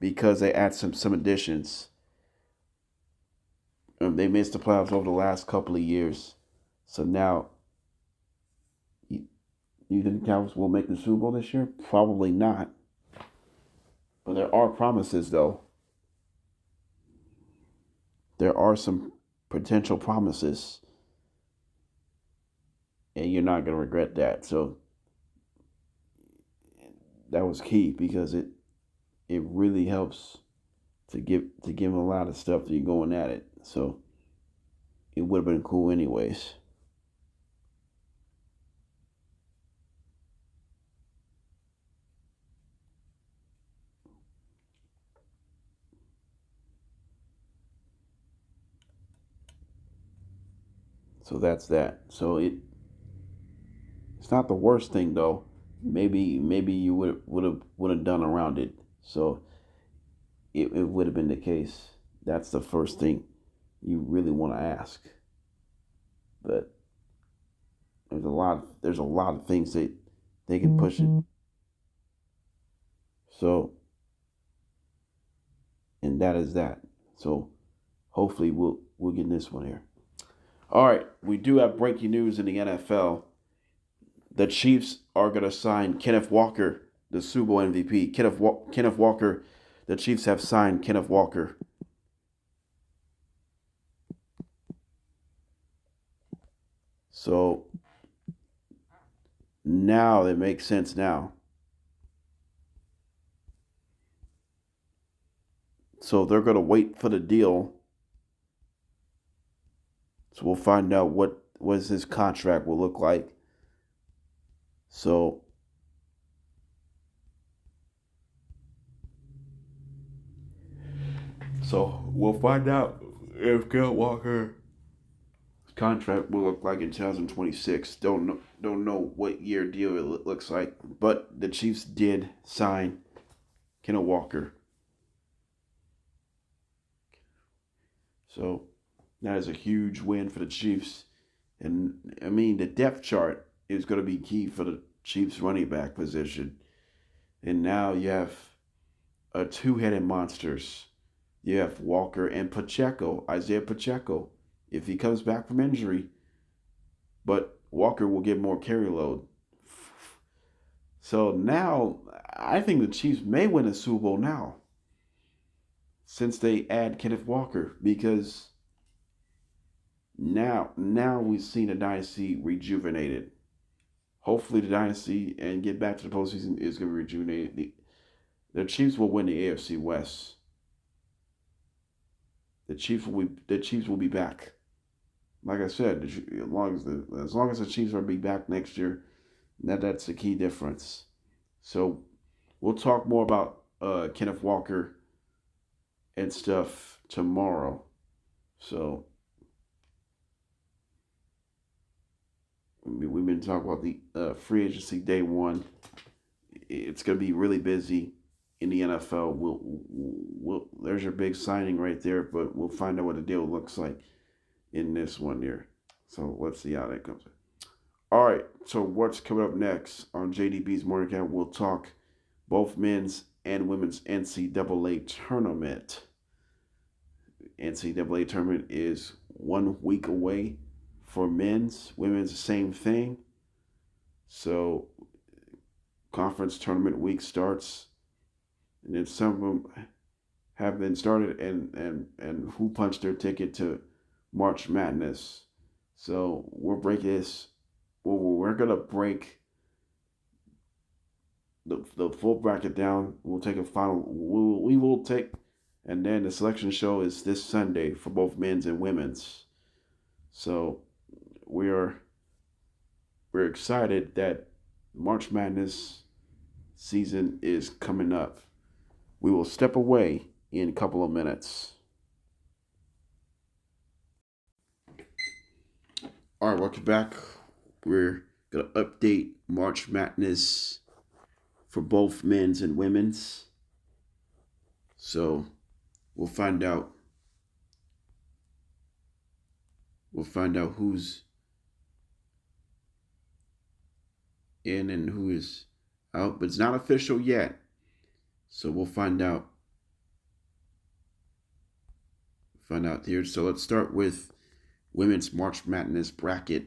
because they add some additions. They missed the playoffs over the last couple of years, so now you think the Cowboys will make the Super Bowl this year? Probably not. But there are promises, though. There are some potential promises, and you're not going to regret that. So that was key because it really helps to give them a lot of stuff that you're going at it. So it would have been cool anyways. So that's that. So it's not the worst thing though. Maybe you would have done around it. So it would have been the case. That's the first thing you really want to ask. But there's a lot of things that they can push it. So and that is that. So hopefully we'll get this one here. All right, we do have breaking news in the NFL. The Chiefs are going to sign Kenneth Walker, the Super Bowl MVP. Kenneth Walker, the Chiefs have signed Kenneth Walker. So now it makes sense now. So they're going to wait for the deal. So we'll find out what his contract will look like. So we'll find out if Kenneth Walker's contract will look like in 2026. Don't know what year deal it looks like, but the Chiefs did sign Kenneth Walker. So that is a huge win for the Chiefs. And I mean, the depth chart is going to be key for the Chiefs running back position. And now you have a two-headed monsters. You have Walker and Pacheco, Isaiah Pacheco, if he comes back from injury. But Walker will get more carry load. So now, I think the Chiefs may win a Super Bowl now, since they add Kenneth Walker, because now we've seen the dynasty rejuvenated. Hopefully the dynasty and get back to the postseason is going to be rejuvenated. The Chiefs will win the AFC West. The Chiefs will be back. Like I said, as long as the Chiefs are be back next year, that's the key difference. So we'll talk more about Kenneth Walker and stuff tomorrow. So we've been talking about the free agency day one. It's going to be really busy in the NFL. We'll there's your big signing right there, but we'll find out what the deal looks like in this one here. So let's see how that comes. All right, so what's coming up next on JDB's Morning Cap? We'll talk both men's and women's NCAA tournament. NCAA tournament is 1 week away for men's. Women's, the same thing. So conference tournament week starts, and then some of them have been started and who punched their ticket to March Madness. So we'll break this. We're gonna break the full bracket down. We'll take a final. We will take, and then the selection show is this Sunday for both men's and women's. So we're excited that March Madness season is coming up. We will step away in a couple of minutes. All right, welcome back. We're going to update March Madness for both men's and women's. So we'll find out who's in and who is out, but it's not official yet. So we'll find out here. So let's start with women's March Madness bracket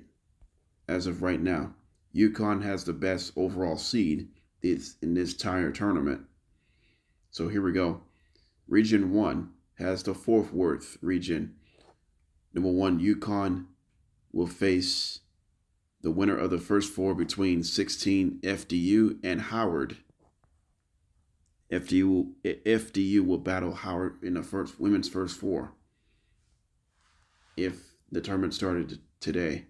as of right now. UConn has the best overall seed in this entire tournament. So here we go. Region 1 has the fourth worst region. Number 1, UConn will face the winner of the first four between 16 FDU and Howard. FDU will battle Howard in the women's first four if the tournament started today.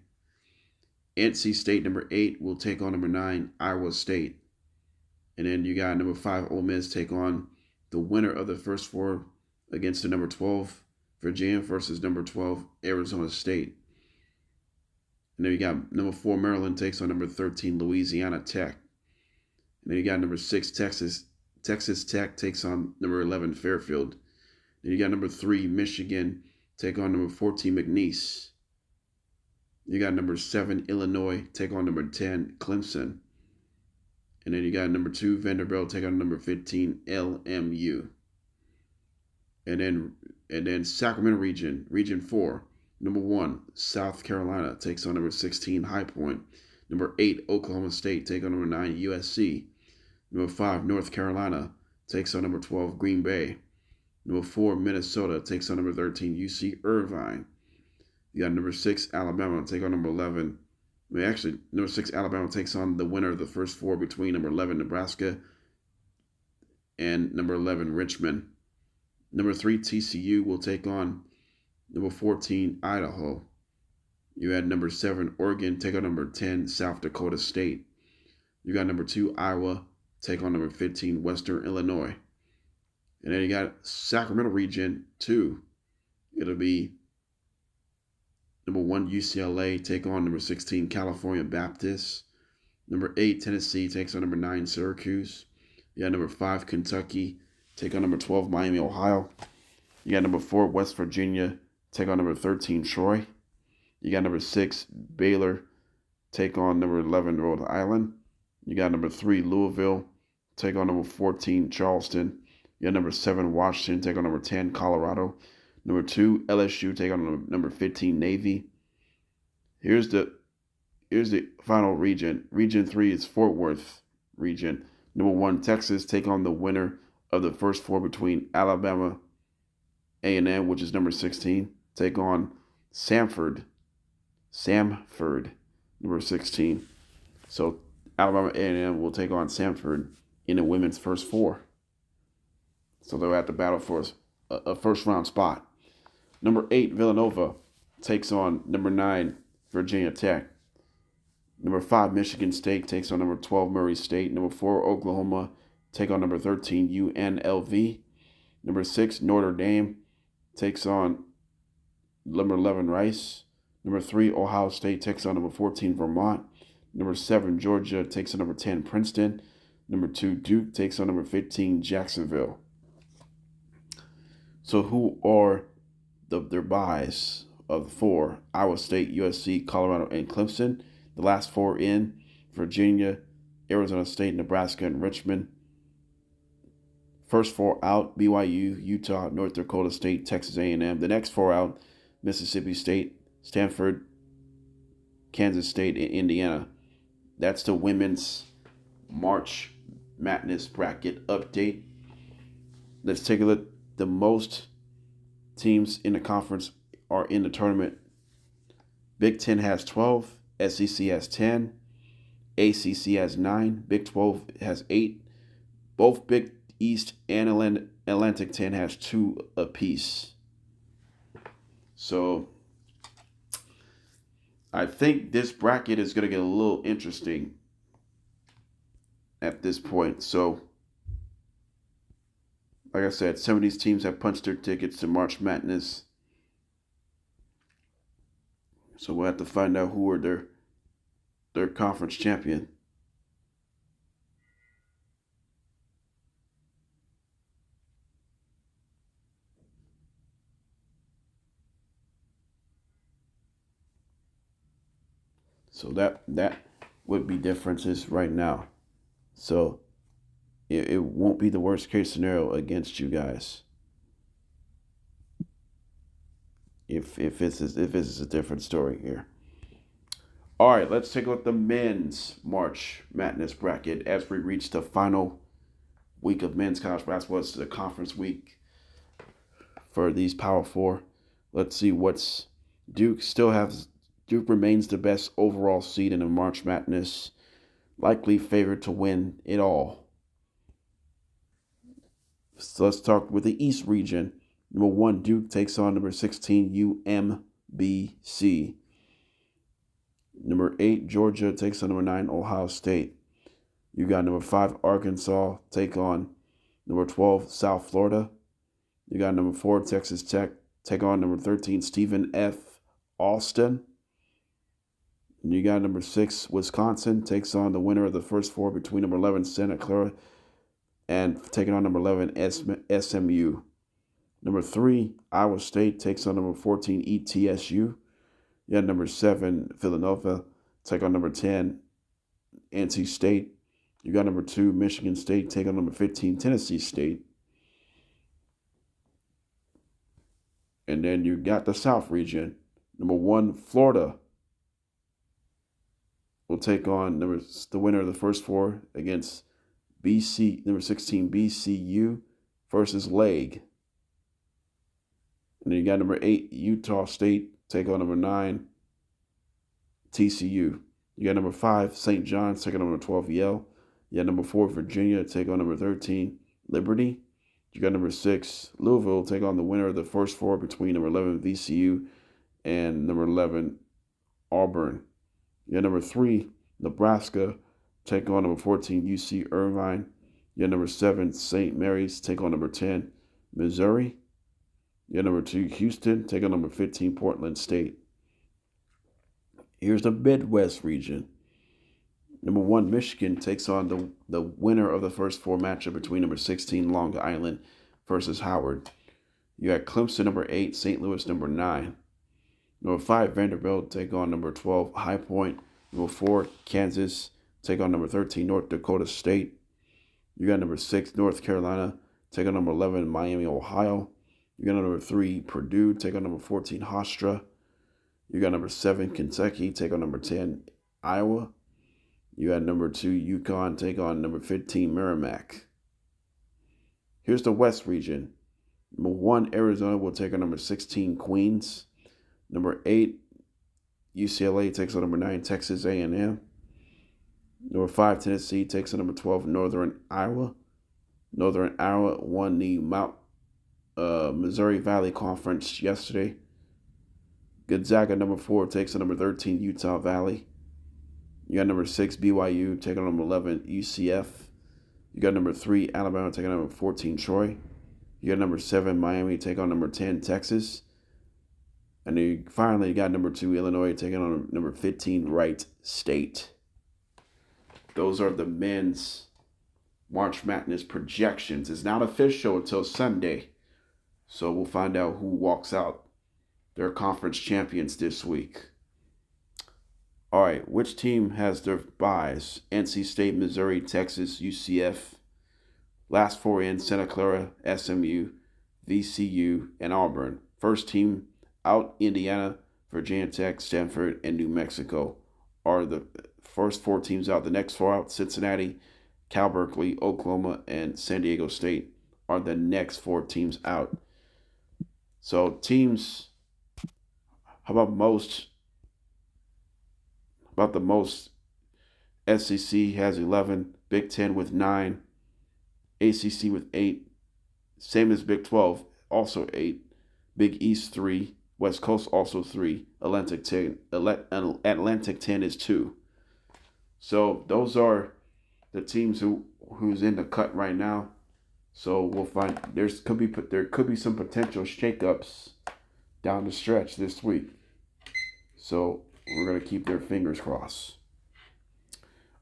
NC State, number 8, will take on number 9, Iowa State. And then you got number 5, Ole Miss, take on the winner of the first four against the number 12, Virginia, versus number 12, Arizona State. And then you got number 4, Maryland, takes on number 13, Louisiana Tech. And then you got number 6, Texas Tech takes on number 11, Fairfield. Then you got number 3, Michigan, take on number 14, McNeese. You got number 7, Illinois, take on number 10, Clemson. And then you got number 2, Vanderbilt, take on number 15, LMU. And then Sacramento Region 4, number 1, South Carolina, takes on number 16, High Point. Number 8, Oklahoma State, take on number 9, USC. Number 5, North Carolina, takes on number 12, Green Bay. Number 4, Minnesota, takes on number 13, UC Irvine. You got number 6, Alabama, take on number 11. Number 6, Alabama takes on the winner of the first four between number 11, Nebraska, and number 11, Richmond. Number 3, TCU will take on number 14, Idaho. You had number 7, Oregon, take on number 10, South Dakota State. You got number 2, Iowa, take on number 15, Western Illinois. And then you got Sacramento Region 2. It'll be number 1, UCLA, take on number 16, California Baptist. Number 8, Tennessee, takes on number 9, Syracuse. You got number 5, Kentucky, take on number 12, Miami, Ohio. You got number 4, West Virginia, take on number 13, Troy. You got number 6, Baylor, take on number 11, Rhode Island. You got number 3, Louisville, take on number 14, Charleston. You got number 7, Washington, take on number 10, Colorado. Number 2, LSU, take on number 15, Navy. Here's the final region. Region 3 is Fort Worth region. Number 1, Texas, take on the winner of the first four between Alabama A&M, which is number 16, take on Samford, number 16. So Alabama A&M will take on Samford in the women's first four. So they'll have to battle for a first-round spot. Number 8, Villanova, takes on number 9, Virginia Tech. Number 5, Michigan State, takes on number 12, Murray State. Number 4, Oklahoma, take on number 13, UNLV. Number 6, Notre Dame, takes on number 11, Rice. Number 3, Ohio State, takes on number 14, Vermont. Number 7, Georgia, takes on number 10, Princeton. Number 2, Duke, takes on number 15, Jacksonville. So who are their buys of the 4? Iowa State, USC, Colorado, and Clemson. The last 4 in: Virginia, Arizona State, Nebraska, and Richmond. First 4 out: BYU, Utah, North Dakota State, Texas A&M. The next 4 out: Mississippi State, Stanford, Kansas State, and Indiana. That's the women's March Madness bracket update. Let's take a look. The most teams in the conference are in the tournament. Big 10 has 12, SEC has 10, ACC has 9, Big 12 has 8. Both Big East and Atlantic 10 has 2 apiece. So I think this bracket is going to get a little interesting at this point. So like I said, some of these teams have punched their tickets to March Madness. So we'll have to find out who are their conference champion. So that would be differences right now. So it won't be the worst case scenario against you guys. If it's a different story here. All right, let's take a look at the men's March Madness bracket as we reach the final week of men's college basketball. It's the conference week for these Power Four. Let's see what's Duke remains the best overall seed in the March Madness, likely favored to win it all. So let's talk with the East region. Number 1, Duke takes on number 16, UMBC. Number 8, Georgia takes on number 9, Ohio State. You got number 5, Arkansas take on number 12, South Florida. You got number 4, Texas Tech take on number 13, Stephen F. Austin. And you got number 6, Wisconsin takes on the winner of the first 4 between number 11, Santa Clara, and taking on number 11, SMU. Number 3, Iowa State takes on number 14, ETSU. You got number 7, Villanova take on number 10, NC State. You got number 2, Michigan State take on number 15, Tennessee State. And then you got the South region. Number 1, Florida will take on the winner of the first 4 against number 16, BCU versus Leg. And then you got number 8, Utah State take on number 9, TCU. You got number 5, St. John's take on number 12, Yale. You got number 4, Virginia take on number 13, Liberty. You got number 6, Louisville take on the winner of the first 4 between number 11, VCU, and number 11, Auburn. You got number 3, Nebraska take on number 14, UC Irvine. You got number 7, St. Mary's take on number 10, Missouri. You got number 2, Houston take on number 15, Portland State. Here's the Midwest region. Number 1, Michigan takes on the winner of the first 4 matchup between number 16, Long Island versus Howard. You got Clemson number 8, St. Louis number 9. Number 5, Vanderbilt take on number 12, High Point. Number 4, Kansas take on number 13, North Dakota State. You got number 6, North Carolina take on number 11, Miami, Ohio. You got number 3, Purdue take on number 14, Hofstra. You got number 7, Kentucky take on number 10, Iowa. You got number 2, UConn take on number 15, Merrimack. Here's the West region. Number 1, Arizona will take on number 16, Queens. Number 8, UCLA takes on number 9, Texas A&M. Number 5, Tennessee takes on number 12, Northern Iowa. Northern Iowa won the Missouri Valley Conference yesterday. Gonzaga, number 4, takes on number 13, Utah Valley. You got number 6, BYU, taking on number 11, UCF. You got number 3, Alabama, taking on number 14, Troy. You got number 7, Miami, taking on number 10, Texas. And then finally, you got number 2, Illinois, taking on number 15, Wright State. Those are the men's March Madness projections. It's not official until Sunday. So we'll find out who walks out their conference champions this week. All right, which team has their byes? NC State, Missouri, Texas, UCF. Last 4 in, Santa Clara, SMU, VCU, and Auburn. First team out, Indiana, Virginia Tech, Stanford, and New Mexico are the first 4 teams out. The next 4 out, Cincinnati, Cal Berkeley, Oklahoma, and San Diego State are the next 4 teams out. So teams, how about the most? SEC has 11, Big Ten with 9, ACC with 8, same as Big 12, also 8, Big East 3, West Coast also 3, Atlantic 10 is 2. So those are the teams who's in the cut right now. So we'll find there could be some potential shakeups down the stretch this week. So we're going to keep their fingers crossed.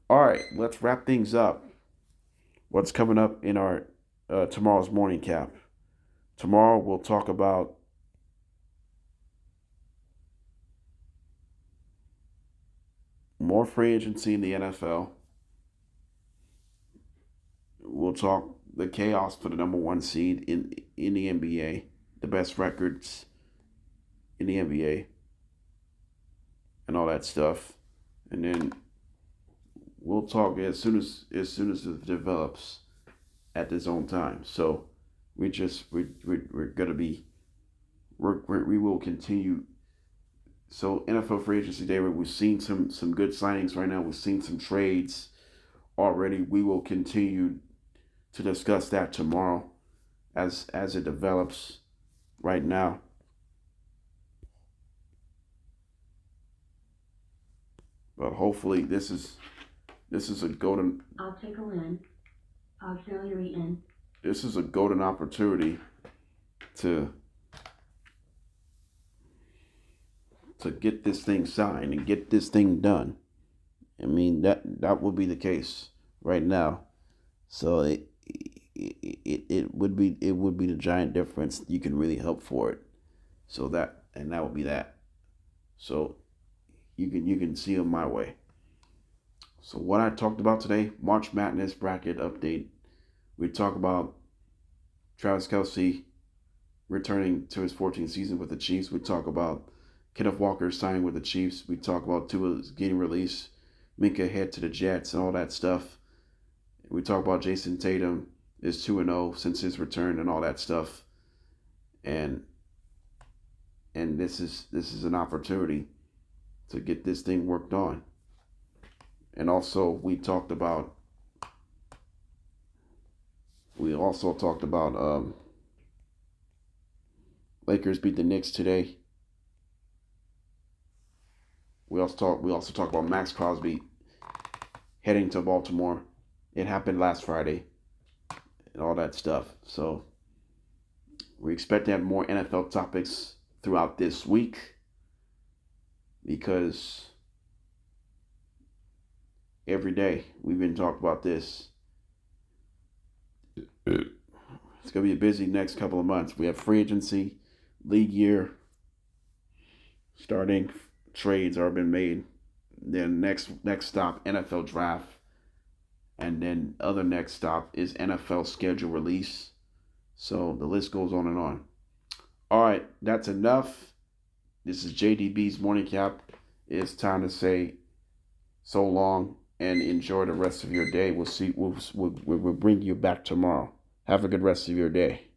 All right, let's wrap things up. What's coming up in our tomorrow's morning cap? Tomorrow we'll talk about more free agency in the NFL. We'll talk the chaos for the number 1 seed in the NBA, the best records in the NBA, and all that stuff. and then we'll talk as soon as it develops at its own time. So we're gonna be we will continue. So NFL free agency, David, we've seen some good signings right now. We've seen some trades already. We will continue to discuss that tomorrow as it develops right now. But hopefully this is a golden. I'll take a win. Auxiliary in. This is a golden opportunity to get this thing signed and get this thing done. I mean that would be the case right now. So it would be the giant difference. You can really help for it. So that would be that. So you can see them my way. So what I talked about today, March Madness bracket update. We talk about Travis Kelce returning to his 14th season with the Chiefs. We talk about Kenneth Walker signing with the Chiefs. We talk about Tua getting released, Minkah head to the Jets and all that stuff. We talk about Jayson Tatum is 2-0 since his return and all that stuff. And this is an opportunity to get this thing worked on. And also we also talked about Lakers beat the Knicks today. We also talked about Maxx Crosby heading to Baltimore. It happened last Friday and all that stuff. So we expect to have more NFL topics throughout this week because every day we've been talking about this. It's going to be a busy next couple of months. We have free agency, league year starting, trades are been made. Then next stop, NFL draft. And then other next stop is NFL schedule release. So the list goes on and on. All right, that's enough. This is JDB's Morning Cap. It's time to say so long and enjoy the rest of your day. We'll bring you back tomorrow. Have a good rest of your day.